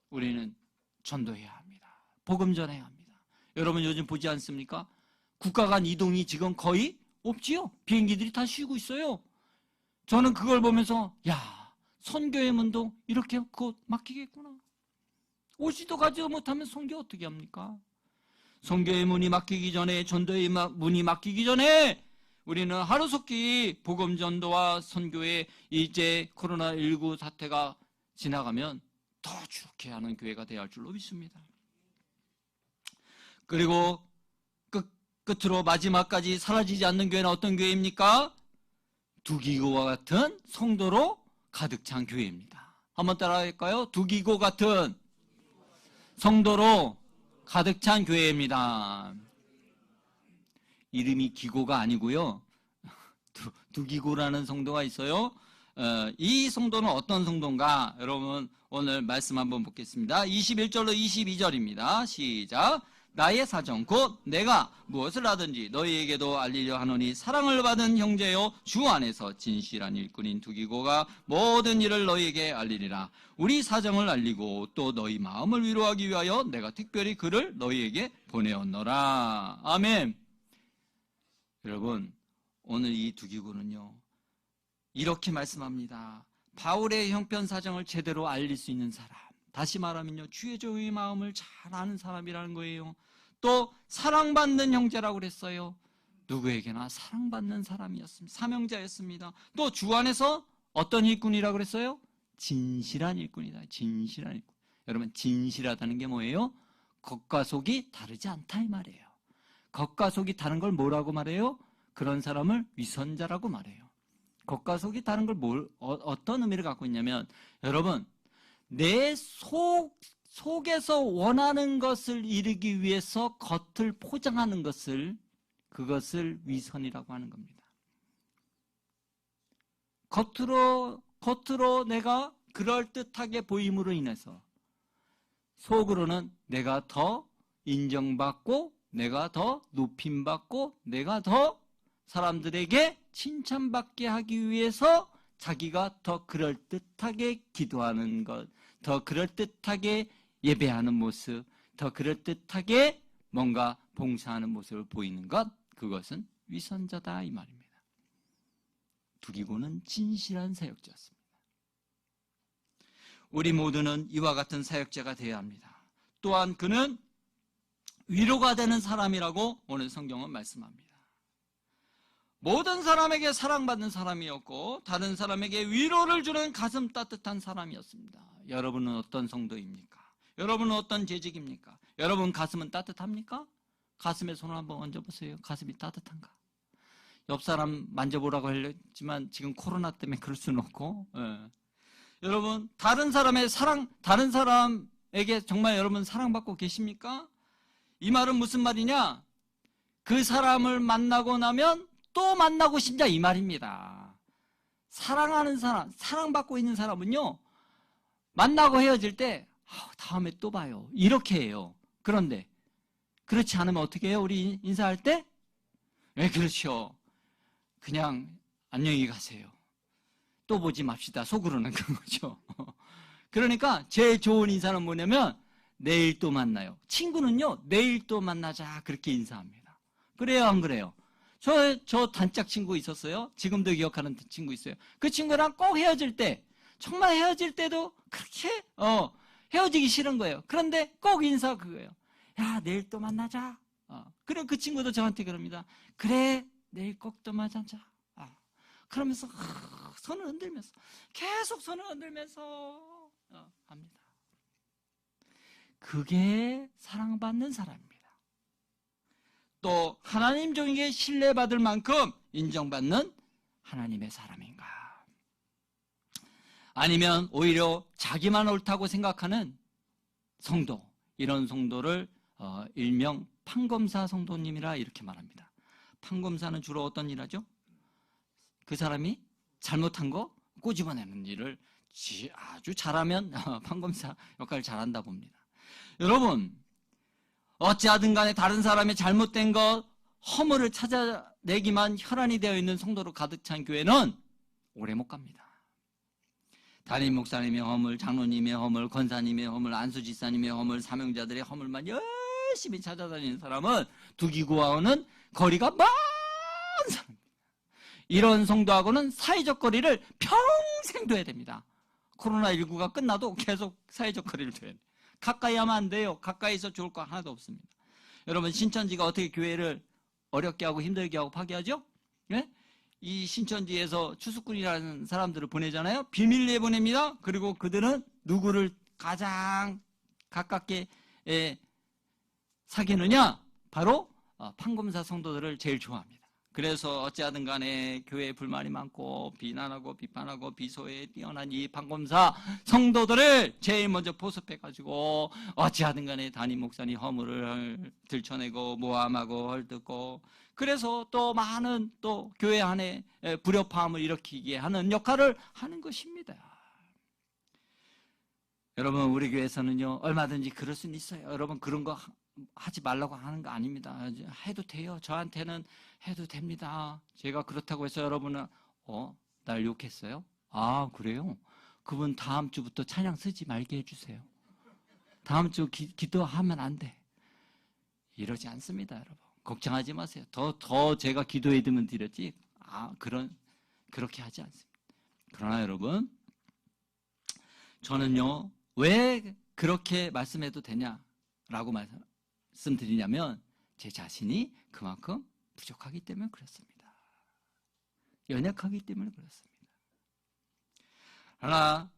우리는 전도해야 합니다. 복음 전해야 합니다. 여러분 요즘 보지 않습니까? 국가 간 이동이 지금 거의 없지요. 비행기들이 다 쉬고 있어요. 저는 그걸 보면서 선교의 문도 이렇게 곧 막히겠구나. 오지도 가지 못하면 선교 어떻게 합니까? 선교의 문이 막히기 전에, 전도의 문이 막히기 전에 우리는 하루속히 복음 전도와 선교에 이제 코로나19 사태가 지나가면 더 주룩해 하는 교회가 되어야 할 줄로 믿습니다. 그리고 끝으로 마지막까지 사라지지 않는 교회는 어떤 교회입니까? 두기고와 같은 성도로 가득 찬 교회입니다. 한번 따라할까요? 두기고 같은 성도로 가득 찬 교회입니다. 이름이 기고가 아니고요. 두기고라는 성도가 있어요. 이 성도는 어떤 성도인가? 여러분 오늘 말씀 한번 보겠습니다. 21절로 22절입니다. 시작. 나의 사정 곧 내가 무엇을 하든지 너희에게도 알리려 하노니 사랑을 받은 형제요 주 안에서 진실한 일꾼인 두기고가 모든 일을 너희에게 알리리라. 우리 사정을 알리고 또 너희 마음을 위로하기 위하여 내가 특별히 그를 너희에게 보내었노라. 아멘. 여러분 오늘 이 두기고는요 이렇게 말씀합니다. 바울의 형편 사정을 제대로 알릴 수 있는 사람, 다시 말하면요 주의 종의 마음을 잘 아는 사람이라는 거예요. 또 사랑받는 형제라고 그랬어요. 누구에게나 사랑받는 사람이었습니다. 사명자였습니다. 또 주 안에서 어떤 일꾼이라고 그랬어요? 진실한 일꾼이다. 진실한 일꾼. 여러분 진실하다는 게 뭐예요? 겉과 속이 다르지 않다 이 말이에요. 겉과 속이 다른 걸 뭐라고 말해요? 그런 사람을 위선자라고 말해요. 겉과 속이 다른 걸 어떤 의미를 갖고 있냐면 여러분 내 속에서 원하는 것을 이루기 위해서 겉을 포장하는 그것을 위선이라고 하는 겁니다. 겉으로 내가 그럴듯하게 보임으로 인해서 속으로는 내가 더 인정받고 내가 더 높임받고 내가 더 사람들에게 칭찬받게 하기 위해서 자기가 더 그럴듯하게 기도하는 것, 더 그럴듯하게 예배하는 모습, 더 그럴듯하게 뭔가 봉사하는 모습을 보이는 것, 그것은 위선자다 이 말입니다. 두기고는 진실한 사역자였습니다. 우리 모두는 이와 같은 사역자가 되어야 합니다. 또한 그는 위로가 되는 사람이라고 오늘 성경은 말씀합니다. 모든 사람에게 사랑받는 사람이었고 다른 사람에게 위로를 주는 가슴 따뜻한 사람이었습니다. 여러분은 어떤 성도입니까? 여러분은 어떤 재직입니까? 여러분 가슴은 따뜻합니까? 가슴에 손을 한번 얹어보세요. 가슴이 따뜻한가? 옆 사람 만져보라고 했지만 지금 코로나 때문에 그럴 수는 없고, 예. 여러분 다른 사람의 사랑, 다른 사람에게 정말 여러분 사랑받고 계십니까? 이 말은 무슨 말이냐? 그 사람을 만나고 나면 또 만나고 싶냐 이 말입니다. 사랑하는 사람, 사랑받고 있는 사람은요, 만나고 헤어질 때 다음에 또 봐요 이렇게 해요. 그런데 그렇지 않으면 어떻게 해요? 우리 인사할 때? 네, 그렇죠. 그냥 안녕히 가세요. 또 보지 맙시다. 속으로는 그거죠. 그러니까 제일 좋은 인사는 뭐냐면 내일 또 만나요. 친구는요, 내일 또 만나자 그렇게 인사합니다. 그래요, 안 그래요? 저 단짝 친구 있었어요. 지금도 기억하는 친구 있어요. 그 친구랑 꼭 헤어질 때, 정말 헤어질 때도 그렇게 헤어지기 싫은 거예요. 그런데 꼭 인사 그거예요. 야, 내일 또 만나자. 그리고 그 친구도 저한테 그럽니다. 그래, 내일 꼭 또 만나자. 그러면서 손을 흔들면서, 계속 손을 흔들면서 합니다. 그게 사랑받는 사람입니다. 또 하나님 종에게 신뢰받을 만큼 인정받는 하나님의 사람인가? 아니면 오히려 자기만 옳다고 생각하는 성도, 이런 성도를 일명 판검사 성도님이라 이렇게 말합니다. 판검사는 주로 어떤 일 하죠? 그 사람이 잘못한 거 꼬집어내는 일을 아주 잘하면 판검사 역할을 잘한다 봅니다. 여러분, 어찌하든 간에 다른 사람의 잘못된 것, 허물을 찾아내기만 혈안이 되어 있는 성도로 가득 찬 교회는 오래 못 갑니다. 담임 목사님의 허물, 장로님의 허물, 권사님의 허물, 안수지사님의 허물, 사명자들의 허물만 열심히 찾아다니는 사람은 두기구와는 거리가 먼 사람입니다. 이런 성도하고는 사회적 거리를 평생 둬야 됩니다. 코로나19가 끝나도 계속 사회적 거리를 둬야 돼요. 가까이 하면 안 돼요. 가까이서 좋을 거 하나도 없습니다. 여러분, 신천지가 어떻게 교회를 어렵게 하고 힘들게 하고 파괴하죠? 예? 이 신천지에서 추수꾼이라는 사람들을 보내잖아요. 비밀 내보냅니다. 그리고 그들은 누구를 가장 가깝게 사귀느냐? 바로 판검사 성도들을 제일 좋아합니다. 그래서 어찌하든 간에 교회에 불만이 많고 비난하고 비판하고 비소에 뛰어난 이 판검사 성도들을 제일 먼저 포섭해가지고 어찌하든 간에 담임 목사님 허물을 들춰내고 모함하고 헐뜯고, 그래서 또 많은 또 교회 안에 불협화음을 일으키게 하는 역할을 하는 것입니다. 여러분, 우리 교회에서는요, 얼마든지 그럴 수는 있어요. 여러분, 그런 거 하지 말라고 하는 거 아닙니다. 해도 돼요. 저한테는 해도 됩니다. 제가 그렇다고 해서 여러분은 날 욕했어요? 아, 그래요? 그분 다음 주부터 찬양 쓰지 말게 해주세요. 다음 주 기도하면 안 돼. 이러지 않습니다, 여러분. 걱정하지 마세요. 더 제가 기도해 드리면 드렸지. 그렇게 하지 않습니다. 그러나 여러분, 저는요, 왜 그렇게 말씀해도 되냐라고 말씀드리냐면, 제 자신이 그만큼 부족하기 때문에 그렇습니다. 연약하기 때문에 그렇습니다. 그러나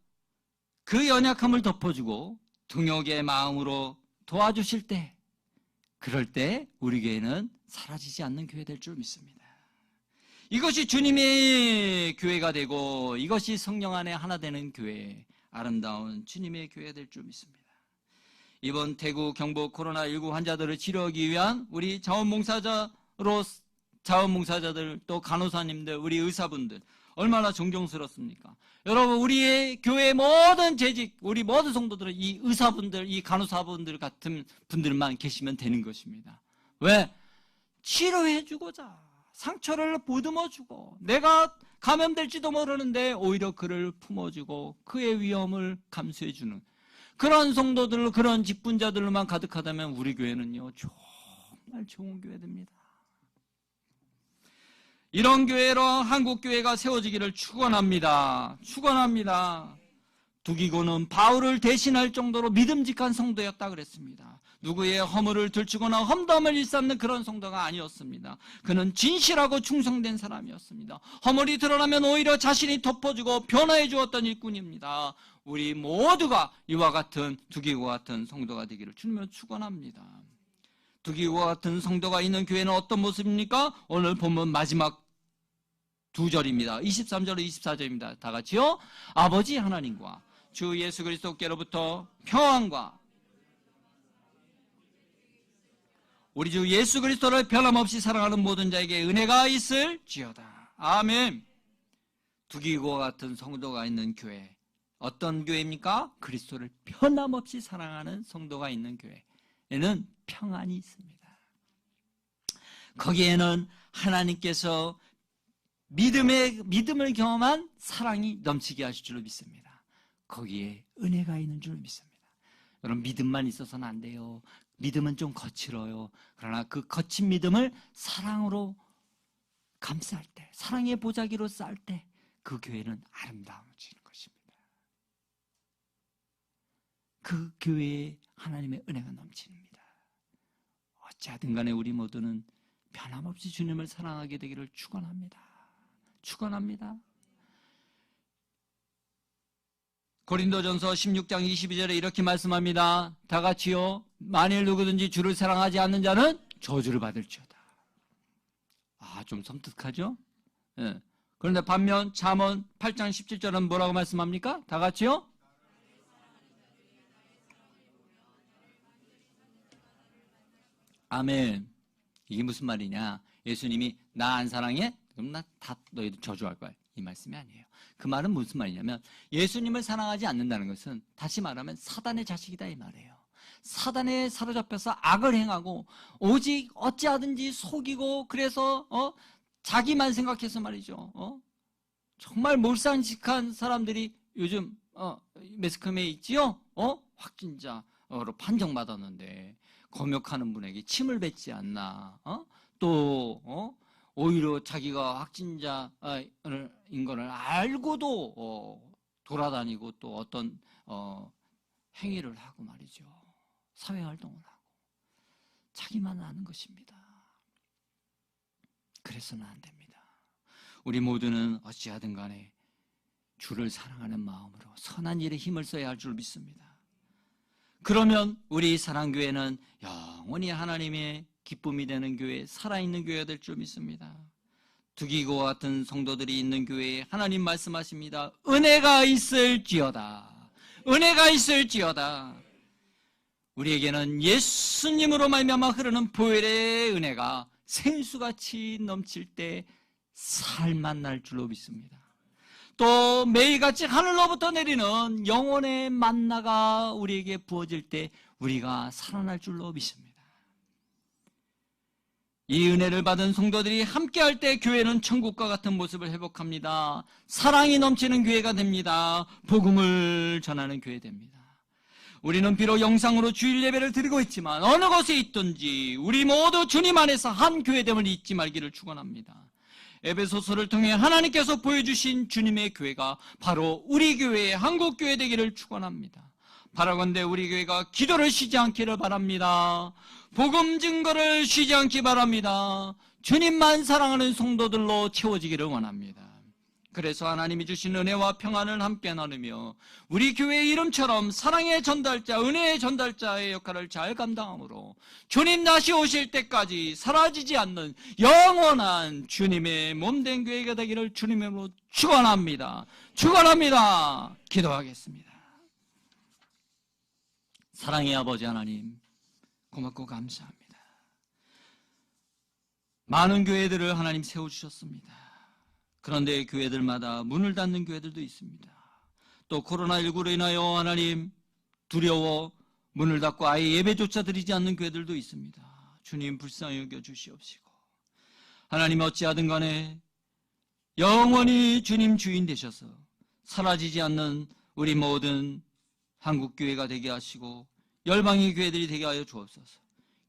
그 연약함을 덮어주고 동역의 마음으로 도와주실 때, 그럴 때 우리 교회는 사라지지 않는 교회 될 줄 믿습니다. 이것이 주님의 교회가 되고 이것이 성령 안에 하나 되는 교회, 아름다운 주님의 교회가 될 줄 믿습니다. 이번 대구 경북 코로나19 환자들을 치료하기 위한 우리 자원봉사자들, 또 간호사님들, 우리 의사분들 얼마나 존경스럽습니까? 여러분, 우리의 교회 모든 재직, 우리 모든 성도들은 이 의사분들, 이 간호사분들 같은 분들만 계시면 되는 것입니다. 왜? 치료해주고자, 상처를 보듬어주고, 내가 감염될지도 모르는데 오히려 그를 품어주고 그의 위험을 감수해주는 그런 성도들, 그런 직분자들로만 가득하다면 우리 교회는요, 정말 좋은 교회 됩니다. 이런 교회로 한국교회가 세워지기를 축원합니다. 축원합니다. 두기고는 바울을 대신할 정도로 믿음직한 성도였다 그랬습니다. 누구의 허물을 들추거나 험담을 일삼는 그런 성도가 아니었습니다. 그는 진실하고 충성된 사람이었습니다. 허물이 드러나면 오히려 자신이 덮어주고 변화해 주었던 일꾼입니다. 우리 모두가 이와 같은 두기고와 같은 성도가 되기를 주님으로 축원합니다. 두기고와 같은 성도가 있는 교회는 어떤 모습입니까? 오늘 본문 마지막 2절입니다. 23절, 24절입니다. 다 같이요. 아버지 하나님과 주 예수 그리스도께로부터 평안과 우리 주 예수 그리스도를 변함없이 사랑하는 모든 자에게 은혜가 있을지어다. 아멘. 두기고와 같은 성도가 있는 교회. 어떤 교회입니까? 그리스도를 변함없이 사랑하는 성도가 있는 교회에는 평안이 있습니다. 거기에는 하나님께서 믿음을 경험한 사랑이 넘치게 하실 줄로 믿습니다. 거기에 은혜가 있는 줄로 믿습니다. 여러분, 믿음만 있어서는 안 돼요. 믿음은 좀 거칠어요. 그러나 그 거친 믿음을 사랑으로 감쌀 때, 사랑의 보자기로 쌀 때 그 교회는 아름다워지는 것입니다. 그 교회에 하나님의 은혜가 넘칩니다. 어찌하든 간에 우리 모두는 변함없이 주님을 사랑하게 되기를 축원합니다. 축원합니다. 고린도전서 16장 22절에 이렇게 말씀합니다. 다 같이요. 만일 누구든지 주를 사랑하지 않는 자는 저주를 받을지어다. 좀 섬뜩하죠? 예. 그런데 반면 잠언 8장 17절은 뭐라고 말씀합니까? 다 같이요. 아멘. 이게 무슨 말이냐? 예수님이 나 안 사랑해? 그럼 나 다 너희들 저주할 거야. 이 말씀이 아니에요. 그 말은 무슨 말이냐면 예수님을 사랑하지 않는다는 것은 다시 말하면 사단의 자식이다 이 말이에요. 사단에 사로잡혀서 악을 행하고 오직 어찌하든지 속이고 그래서 자기만 생각해서 말이죠. 정말 몰상식한 사람들이 요즘 매스컴에 있지요. 확진자로 판정받았는데 검역하는 분에게 침을 뱉지 않나. 또 오히려 자기가 확진자인 것을 알고도 돌아다니고 또 어떤 행위를 하고 말이죠. 사회활동을 하고 자기만 아는 것입니다. 그래서는 안 됩니다. 우리 모두는 어찌하든 간에 주를 사랑하는 마음으로 선한 일에 힘을 써야 할 줄 믿습니다. 그러면 우리 사랑교회는 영원히 하나님의 기쁨이 되는 교회, 살아있는 교회가 될 줄 믿습니다. 두기고와 같은 성도들이 있는 교회에 하나님 말씀하십니다. 은혜가 있을지어다. 은혜가 있을지어다. 우리에게는 예수님으로 말미암아 흐르는 보혈의 은혜가 생수같이 넘칠 때 살만 날 줄로 믿습니다. 또 매일같이 하늘로부터 내리는 영혼의 만나가 우리에게 부어질 때 우리가 살아날 줄로 믿습니다. 이 은혜를 받은 성도들이 함께할 때 교회는 천국과 같은 모습을 회복합니다. 사랑이 넘치는 교회가 됩니다. 복음을 전하는 교회 됩니다. 우리는 비록 영상으로 주일 예배를 드리고 있지만 어느 곳에 있든지 우리 모두 주님 안에서 한 교회됨을 잊지 말기를 축원합니다. 에베소서를 통해 하나님께서 보여주신 주님의 교회가 바로 우리 교회의 한국교회 되기를 축원합니다. 바라건대 우리 교회가 기도를 쉬지 않기를 바랍니다. 복음 증거를 쉬지 않기 바랍니다. 주님만 사랑하는 성도들로 채워지기를 원합니다. 그래서 하나님이 주신 은혜와 평안을 함께 나누며 우리 교회의 이름처럼 사랑의 전달자, 은혜의 전달자의 역할을 잘 감당함으로 주님 다시 오실 때까지 사라지지 않는 영원한 주님의 몸된 교회가 되기를 주님으로 축원합니다. 축원합니다. 기도하겠습니다. 사랑의 아버지 하나님, 고맙고 감사합니다. 많은 교회들을 하나님 세워주셨습니다. 그런데 교회들마다 문을 닫는 교회들도 있습니다. 또 코로나19로 인하여 하나님 두려워 문을 닫고 아예 예배조차 드리지 않는 교회들도 있습니다. 주님 불쌍히 여겨 주시옵시고 하나님 어찌하든 간에 영원히 주님 주인 되셔서 사라지지 않는 우리 모든 한국교회가 되게 하시고 열방의 교회들이 되게 하여 주옵소서.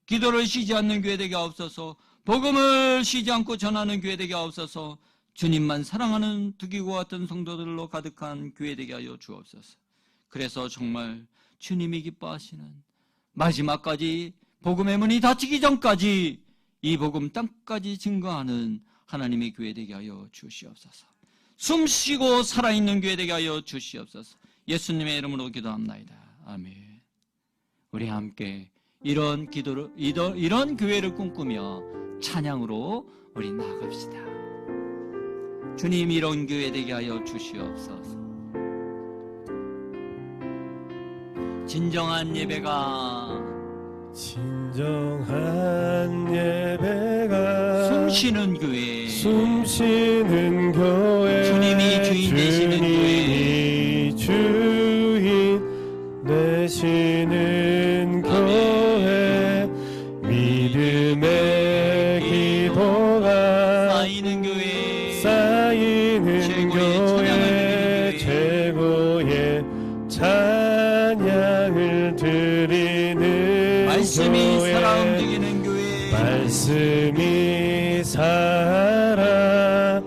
기도를 쉬지 않는 교회 되게 하옵소서. 복음을 쉬지 않고 전하는 교회 되게 하옵소서. 주님만 사랑하는 두기고와 같은 성도들로 가득한 교회 되게 하여 주옵소서. 그래서 정말 주님이 기뻐하시는 마지막까지 복음의 문이 닫히기 전까지 이 복음 땅까지 증거하는 하나님의 교회 되게 하여 주시옵소서. 숨쉬고 살아있는 교회 되게 하여 주시옵소서. 예수님의 이름으로 기도합나이다. 아멘. 우리 함께 이런 교회를 꿈꾸며 찬양으로 우리 나아갑시다. 주님, 이런 교회 되게 하여 주시옵소서. 진정한 예배가 숨쉬는 교회, 주님이 주인 되시는 교회, 주인 되시는 교회, 믿음의 기도가 쌓이는 교회, 최고의 찬양을 드리는 말씀이 교회, 살아 움직이는 교회, 말씀이 살아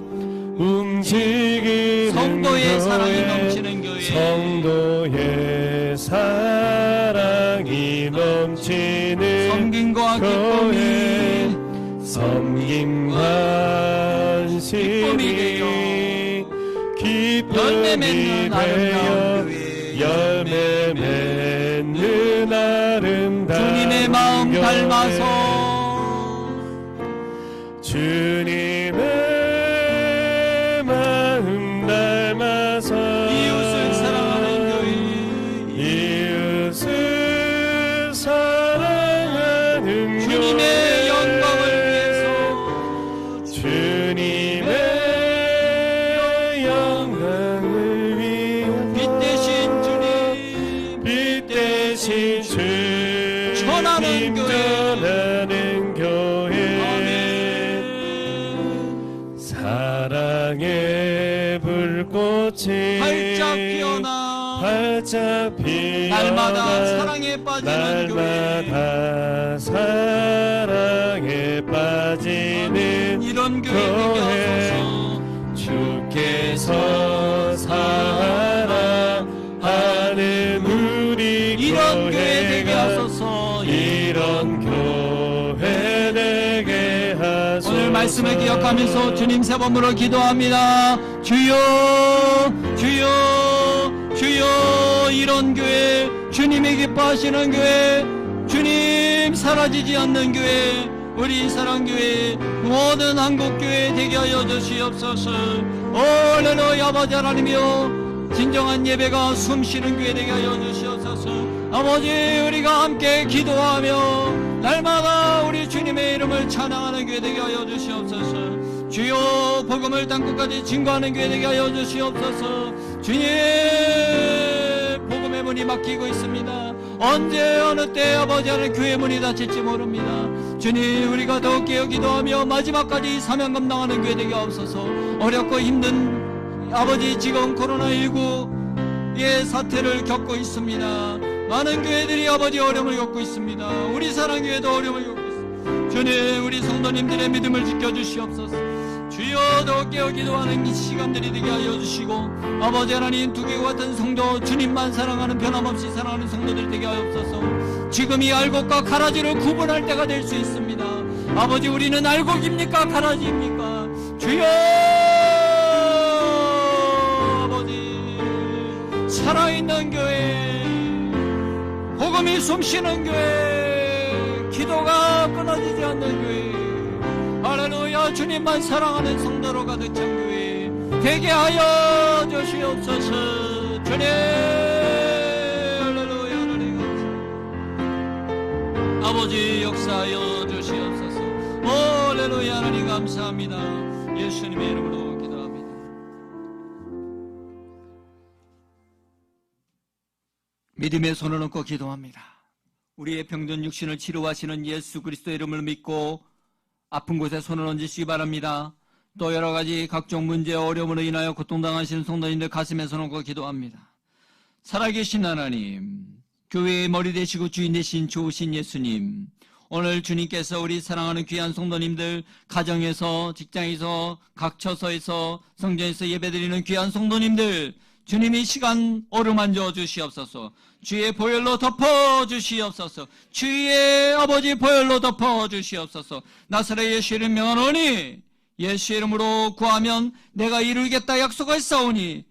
움직이는 성도의 교회, 사랑이 넘치는 교회, 성도의 사랑이 넘치는 섬김과 교회, 기쁨이 섬김과 기쁨이 되어 열매 맺는 아름다운 교회, 열매 맺는 아름다운 주님의 마음 교회, 닮아서 주님의 마음 닮아서 이웃을 사랑하는 교회, 이웃을 사랑하는 주님의 영광을 위해서, 주님의 영광을 위하여 빛 대신 주님, 빛 대신 주님 전하는 교회, 전하는 교회, 아멘. 사랑의 불꽃이 활짝 피어나 날마다 사랑에 빠지는 교회, 날마다 사랑에 빠지는 이런 교회 되게 하소서. 주께서 사랑하는 우리 이런 교회 되게 교회가 하소서. 이런 교회 되게 하소서. 오늘 말씀을 기억하면서 주님 세 번으로 기도합니다. 주여, 주여, 주여. 이런 교회, 주님이 기뻐하시는 교회, 주님 사라지지 않는 교회, 우리 사랑교회 모든 한국교회 되게 하여 주시옵소서. 할렐루야. 아버지 하나님이여, 진정한 예배가 숨쉬는 교회 되게 하여 주시옵소서. 아버지, 우리가 함께 기도하며 날마다 우리 주님의 이름을 찬양하는 교회 되게 하여 주시옵소서. 주여, 복음을 땅끝까지 증거하는 교회 되게 하여 주시옵소서. 주님, 복음의 문이 막히고 있습니다. 언제 어느 때 아버지 하나님 교회 문이 닫힐지 모릅니다. 주님, 우리가 더 깨어 기도하며 마지막까지 사명 감당하는 교회 되게 하옵소서. 어렵고 힘든 아버지, 지금 코로나19의 사태를 겪고 있습니다. 많은 교회들이 아버지 어려움을 겪고 있습니다. 우리 사랑교회도 어려움을 겪고 있습니다. 주님, 우리 성도님들의 믿음을 지켜주시옵소서. 주여, 더 깨어 기도하는 이 시간들이 되게 하여 주시고, 아버지 하나님, 두개와 같은 성도, 주님만 사랑하는, 변함없이 사랑하는 성도들 되게 하옵소서. 지금 이 알곡과 가라지를 구분할 때가 될 수 있습니다. 아버지, 우리는 알곡입니까 가라지입니까? 주여, 아버지, 살아있는 교회, 복음이 숨쉬는 교회, 기도가 끊어지지 않는 교회, 할렐루야. 주님만 사랑하는 성도로 가득 찬 교회 되게 하여 주시옵소서. 주님, 할렐루야. 하나님 감사합니다. 아버지, 역사하여 주시옵소서. 할렐루야. 하나님 감사합니다. 예수님의 이름으로 기도합니다. 믿음의 손을 얹고 기도합니다. 우리의 병든 육신을 치료하시는 예수 그리스도의 이름을 믿고 아픈 곳에 손을 얹으시기 바랍니다. 또 여러 가지 각종 문제, 어려움으로 인하여 고통당하시는 성도님들 가슴에 손을 얹고 기도합니다. 살아계신 하나님, 교회의 머리 되시고 주인 되신 좋으신 예수님, 오늘 주님께서 우리 사랑하는 귀한 성도님들, 가정에서, 직장에서, 각 처소에서, 성전에서 예배드리는 귀한 성도님들, 주님이 시간 어루만져 주시옵소서. 주의 보혈로 덮어 주시옵소서. 주의 아버지 보혈로 덮어 주시옵소서. 나사렛 예수 이름 명하노니 예수 이름으로 구하면 내가 이루겠다 약속하였사오니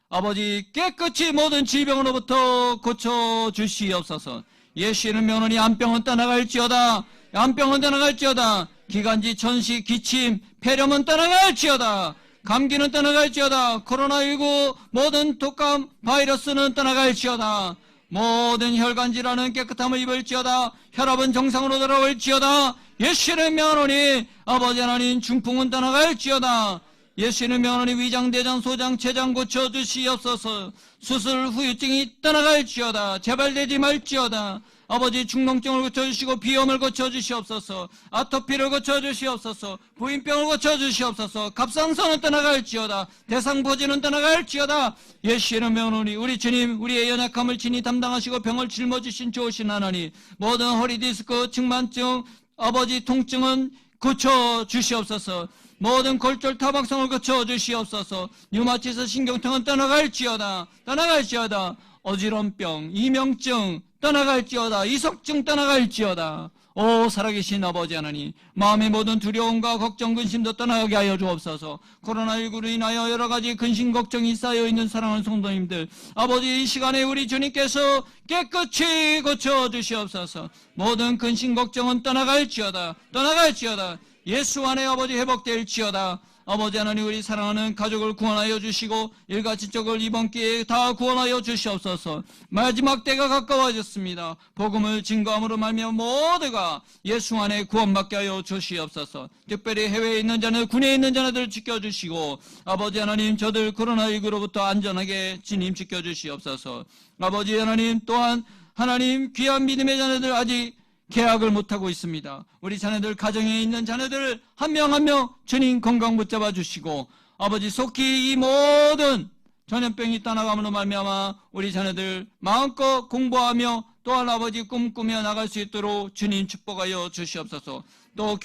아버지 깨끗이 모든 질병으로부터 고쳐 주시옵소서. 예수 이름 명하노니 암병은 떠나갈지어다. 암병은 떠나갈지어다. 기관지, 천식, 기침, 폐렴은 떠나갈지어다. 감기는 떠나갈지어다. 코로나19 모든 독감 바이러스는 떠나갈지어다. 모든 혈관 질환은 깨끗함을 입을지어다. 혈압은 정상으로 돌아올지어다. 예수의 명하노니 아버지 하나님 중풍은 떠나갈지어다. 예수의 명하노니 위장, 대장, 소장, 췌장 고쳐주시옵소서. 수술 후유증이 떠나갈지어다. 재발되지 말지어다. 아버지 중농증을 고쳐주시고 비염을 고쳐주시옵소서. 아토피를 고쳐주시옵소서. 부인병을 고쳐주시옵소서. 갑상선은 떠나갈지어다. 대상포진은 떠나갈지어다. 예수의 명하노니 우리 주님, 우리의 연약함을 친히 담당하시고 병을 짊어지신 좋으신 하나님, 모든 허리디스크, 측만증, 아버지 통증은 고쳐주시옵소서. 모든 골절 타박성을 고쳐주시옵소서. 류마티스 신경통은 떠나갈지어다. 떠나갈지어다. 어지럼병, 이명증 떠나갈지어다. 이석증 떠나갈지어다. 오 살아계신 아버지 하나님, 마음의 모든 두려움과 걱정, 근심도 떠나게 하여 주옵소서. 코로나19로 인하여 여러 가지 근심, 걱정이 쌓여있는 사랑하는 성도님들, 아버지 이 시간에 우리 주님께서 깨끗이 고쳐주시옵소서. 모든 근심, 걱정은 떠나갈지어다. 떠나갈지어다. 예수 안에 아버지 회복될지어다. 아버지 하나님, 우리 사랑하는 가족을 구원하여 주시고 일가지족을 이번 기회에 다 구원하여 주시옵소서. 마지막 때가 가까워졌습니다. 복음을 증거함으로 말미암아 모두가 예수 안에 구원받게 하여 주시옵소서. 특별히 해외에 있는 자녀, 군에 있는 자녀들 지켜주시고 아버지 하나님, 저들 코로나19로부터 안전하게 주님 지켜주시옵소서. 아버지 하나님, 또한 하나님 귀한 믿음의 자녀들 아직 계약을 못하고 있습니다. 우리 자녀들, 가정에 있는 자녀들 한 명 한 명 주님 건강 붙잡아 주시고 아버지 속히 이 모든 전염병이 떠나감으로 말미암아 우리 자녀들 마음껏 공부하며 또한 아버지 꿈꾸며 나갈 수 있도록 주님 축복하여 주시옵소서. 또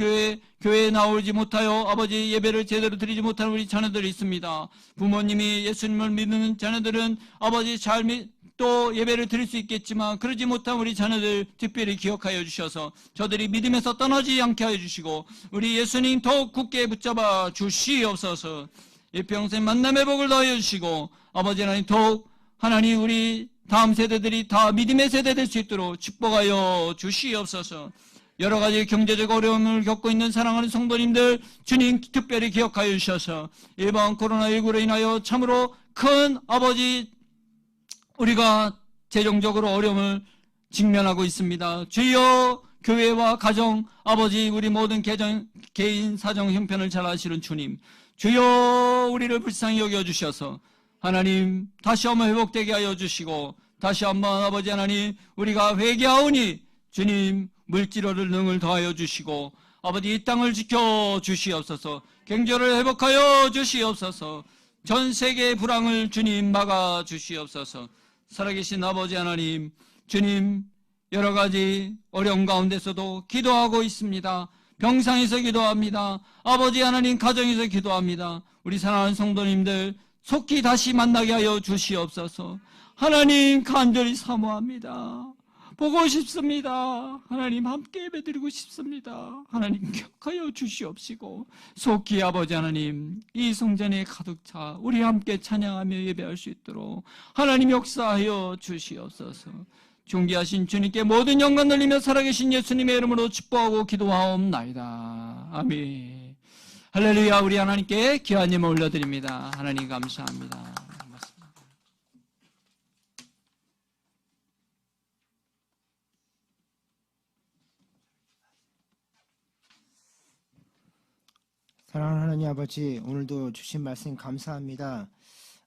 교회에 나오지 못하여 아버지 예배를 제대로 드리지 못하는 우리 자녀들이 있습니다. 부모님이 예수님을 믿는 자녀들은 아버지 또 예배를 드릴 수 있겠지만 그러지 못한 우리 자녀들 특별히 기억하여 주셔서 저들이 믿음에서 떠나지 않게 하여 주시고 우리 예수님 더욱 굳게 붙잡아 주시옵소서. 일평생 만남의 복을 더하여 주시고 아버지 하나님, 더욱 하나님 우리 다음 세대들이 다 믿음의 세대 될 수 있도록 축복하여 주시옵소서. 여러 가지 경제적 어려움을 겪고 있는 사랑하는 성도님들 주님 특별히 기억하여 주셔서 이번 코로나19로 인하여 참으로 큰 아버지 우리가 재정적으로 어려움을 직면하고 있습니다. 주여, 교회와 가정, 아버지 우리 모든 개인 사정 형편을 잘 아시는 주님, 주여 우리를 불쌍히 여겨주셔서 하나님 다시 한번 회복되게 하여 주시고 다시 한번 아버지 하나님 우리가 회개하오니 주님 물질어를 능을 더하여 주시고 아버지 이 땅을 지켜 주시옵소서. 경제를 회복하여 주시옵소서. 전 세계의 불황을 주님 막아 주시옵소서. 살아계신 아버지 하나님, 주님 여러 가지 어려움 가운데서도 기도하고 있습니다. 병상에서 기도합니다. 아버지 하나님 가정에서 기도합니다. 우리 사랑하는 성도님들 속히 다시 만나게 하여 주시옵소서. 하나님 간절히 사모합니다. 보고 싶습니다. 하나님 함께 예배드리고 싶습니다. 하나님 격하여 주시옵시고 속히 아버지 하나님 이 성전에 가득 차 우리 함께 찬양하며 예배할 수 있도록 하나님 역사하여 주시옵소서. 존귀하신 주님께 모든 영광 돌리며 살아계신 예수님의 이름으로 축복하고 기도하옵나이다. 아멘. 할렐루야. 우리 하나님께 귀한 예물 올려드립니다. 하나님 감사합니다. 사랑하는 하나님 아버지, 오늘도 주신 말씀 감사합니다.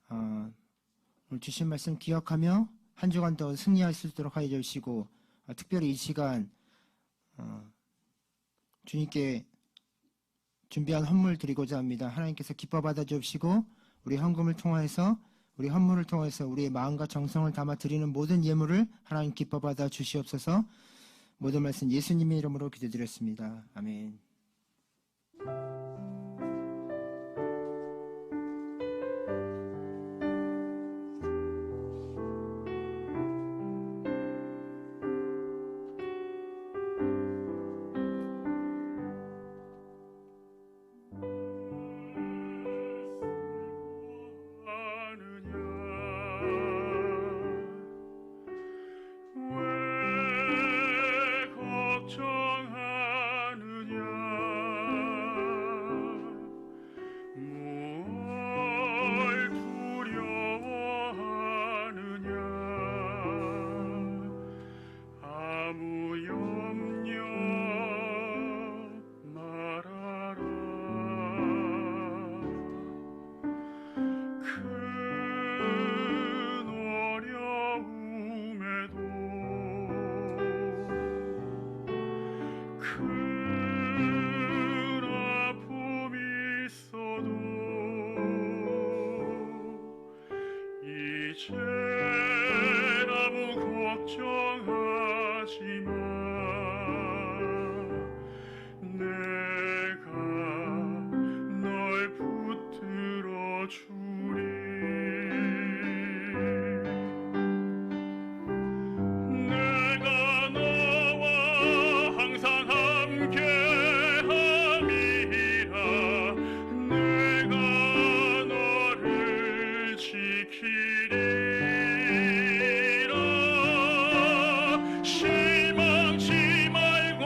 오늘 주신 말씀 기억하며 한 주간 더 승리할 수 있도록 하여 주시고 특별히 이 시간 주님께 준비한 헌물 드리고자 합니다. 하나님께서 기뻐 받아 주시고 우리 헌금을 통해서 우리 헌물을 통해서 우리의 마음과 정성을 담아 드리는 모든 예물을 하나님 기뻐 받아 주시옵소서. 모든 말씀 예수님의 이름으로 기도드렸습니다. 아멘. 아무 걱정하지 마. 내가 널 붙들어 주리. 내가 너와 항상 함께함이라. 내가 너를 지키리라. 실망치 말고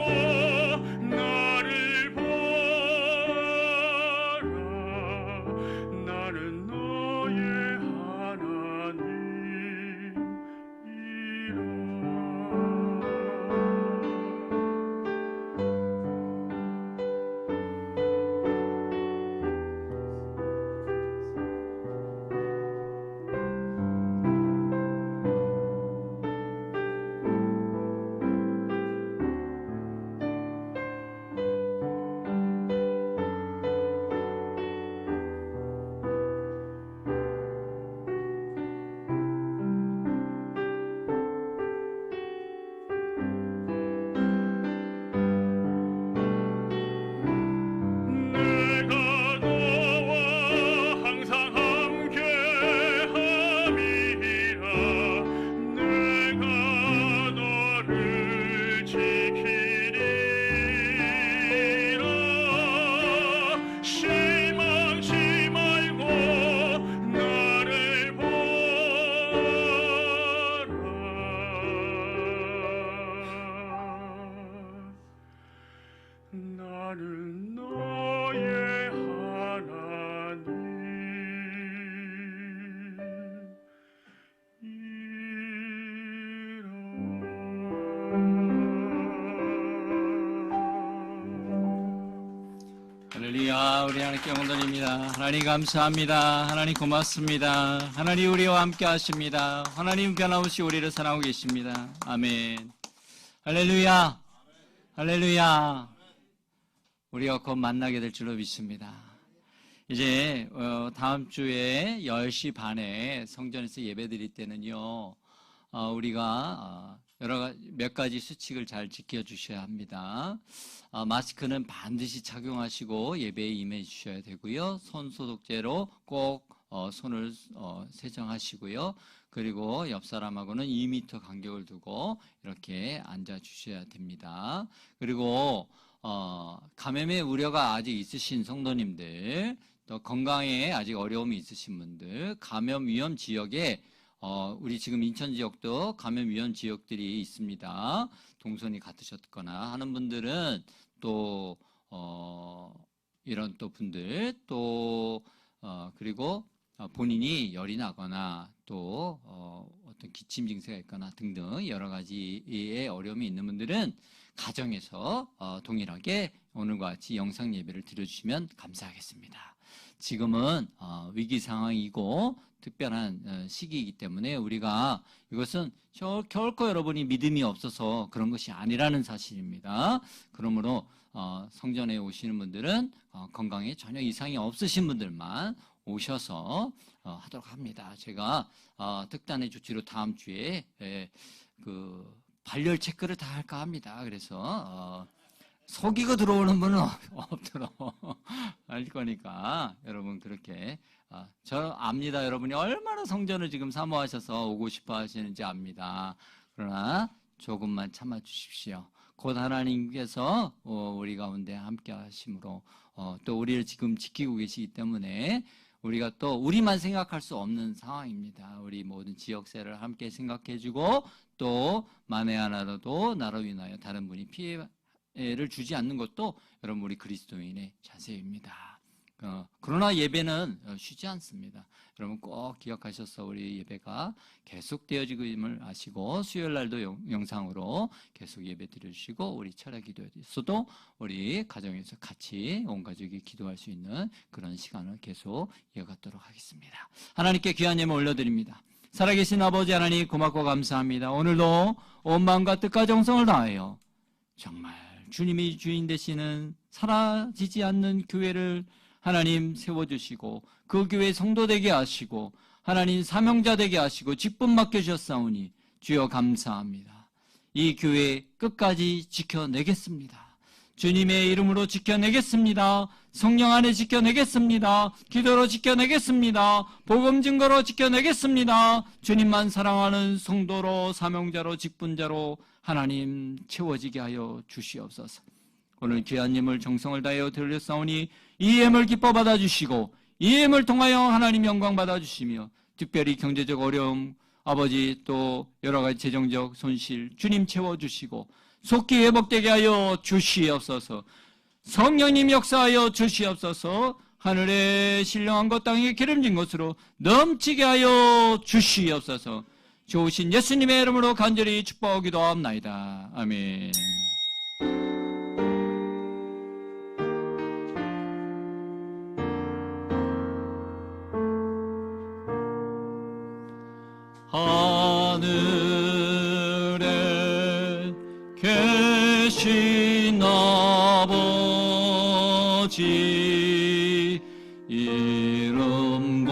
나를 보라. 나는 너의 내가 너와 항상 함께함이라. 내가 너를 지키리라. 실망치 말고 나를 보라. 나는 너의 하나님이라. 할렐루야. 우리 하나님께 영광 돌립니다. 하나님 감사합니다. 하나님 고맙습니다. 하나님 우리와 함께 하십니다. 하나님 변함없이 우리를 사랑하고 계십니다. 아멘. 할렐루야. 할렐루야. 우리가 곧 만나게 될 줄로 믿습니다. 이제 다음 주에 10시 반에 성전에서 예배드릴 때는요, 우리가 몇 가지 수칙을 잘 지켜주셔야 합니다. 마스크는 반드시 착용하시고 예배에 임해 주셔야 되고요. 손 소독제로 꼭 손을 세정하시고요. 그리고 옆 사람하고는 2m 간격을 두고 이렇게 앉아 주셔야 됩니다. 그리고 감염의 우려가 아직 있으신 성도님들, 또 건강에 아직 어려움이 있으신 분들, 감염 위험 지역에 우리 지금 인천 지역도 감염 위험 지역들이 있습니다. 동선이 같으셨거나 하는 분들은 또 이런 또 분들 또 그리고 본인이 열이 나거나 또 어떤 기침 증세가 있거나 등등 여러 가지의 어려움이 있는 분들은 가정에서 동일하게 오늘과 같이 영상 예배를 드려주시면 감사하겠습니다. 지금은 위기 상황이고 특별한 시기이기 때문에 우리가 이것은 결코 여러분이 믿음이 없어서 그런 것이 아니라는 사실입니다. 그러므로 성전에 오시는 분들은 건강에 전혀 이상이 없으신 분들만 오셔서 하도록 합니다. 제가 특단의 조치로 다음 주에 그 발열 체크를 다 할까 합니다. 그래서 속이고 들어오는 분은 없도록 할 거니까 여러분 그렇게 저 압니다. 여러분이 얼마나 성전을 지금 사모하셔서 오고 싶어 하시는지 압니다. 그러나 조금만 참아 주십시오. 곧 하나님께서 우리 가운데 함께 하심으로 또 우리를 지금 지키고 계시기 때문에 우리가 또 우리만 생각할 수 없는 상황입니다. 우리 모든 지역세를 함께 생각해주고 또 만에 하나라도 나로 인하여 다른 분이 피해를 주지 않는 것도 여러분 우리 그리스도인의 자세입니다. 그러나 예배는 쉬지 않습니다. 여러분 꼭 기억하셔서 우리 예배가 계속되어지임을 아시고 수요일 날도 영상으로 계속 예배 드려주시고 우리 철야 기도에서도 우리 가정에서 같이 온 가족이 기도할 수 있는 그런 시간을 계속 이어가도록 하겠습니다. 하나님께 귀한 예물 올려드립니다. 살아계신 아버지 하나님 고맙고 감사합니다. 오늘도 온 마음과 뜻과 정성을 다하여 정말 주님이 주인 되시는 사라지지 않는 교회를 하나님 세워주시고 그 교회 성도되게 하시고 하나님 사명자 되게 하시고 직분 맡겨주셨사오니 주여 감사합니다. 이 교회 끝까지 지켜내겠습니다. 주님의 이름으로 지켜내겠습니다. 성령 안에 지켜내겠습니다. 기도로 지켜내겠습니다. 복음 증거로 지켜내겠습니다. 주님만 사랑하는 성도로 사명자로 직분자로 하나님 채워지게 하여 주시옵소서. 오늘 귀한 예물 정성을 다하여 드렸사오니 이 예물 기뻐 받아주시고 이 예물 통하여 하나님 영광 받아주시며 특별히 경제적 어려움, 아버지 또 여러 가지 재정적 손실 주님 채워주시고 속히 회복되게 하여 주시옵소서. 성령님 역사하여 주시옵소서. 하늘에 신령한 것 땅에 기름진 것으로 넘치게 하여 주시옵소서. 좋으신 예수님의 이름으로 간절히 축복하기도 합나이다. 아멘. 하늘에 계신 아버지 이름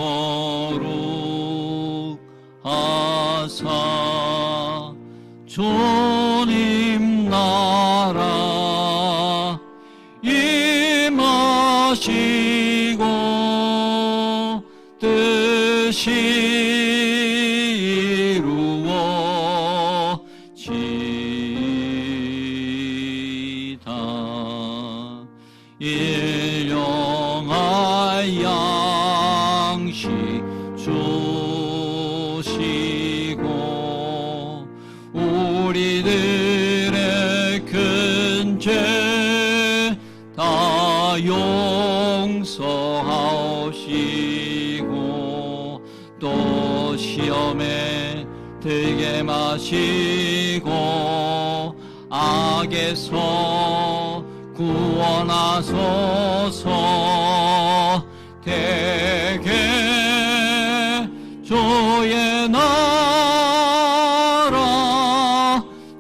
거룩하사 주님 나라 임하시고 뜻이 일용할 양식 주시고 우리들의 큰 죄 다 용서하시고 또 시험에 들게 마시고 악에서 구원하소서. 대개 주의 나라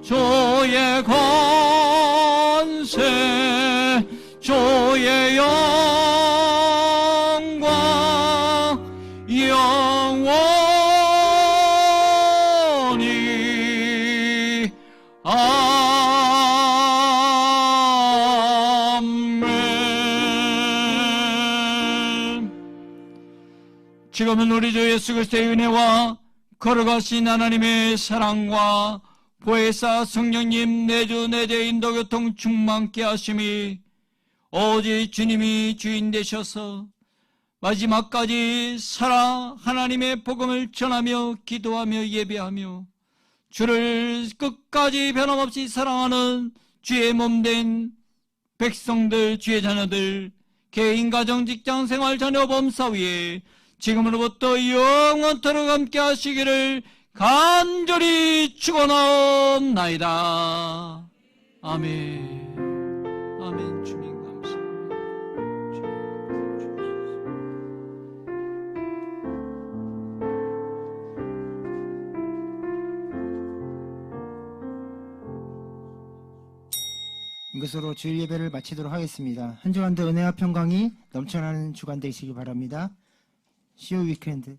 주의 권세 주의 영광 영원히 지금은 우리 주 예수 그리스도의 은혜와 걸어가신 하나님의 사랑과 보혜사 성령님 내주 내제 인도교통 충만케 하심이 오직 주님이 주인 되셔서 마지막까지 살아 하나님의 복음을 전하며 기도하며 예배하며 주를 끝까지 변함없이 사랑하는 주의 몸된 백성들, 주의 자녀들, 개인, 가정, 직장, 생활, 자녀, 범사 위에 지금으로부터 영원토록 함께 하시기를 간절히 축원하옵나이다. 아멘. 아멘. 주님 감사합니다. 이것으로 주일 예배를 마치도록 하겠습니다. 한 주간도 은혜와 평강이 넘쳐나는 주간 되시기 바랍니다. See you weekend.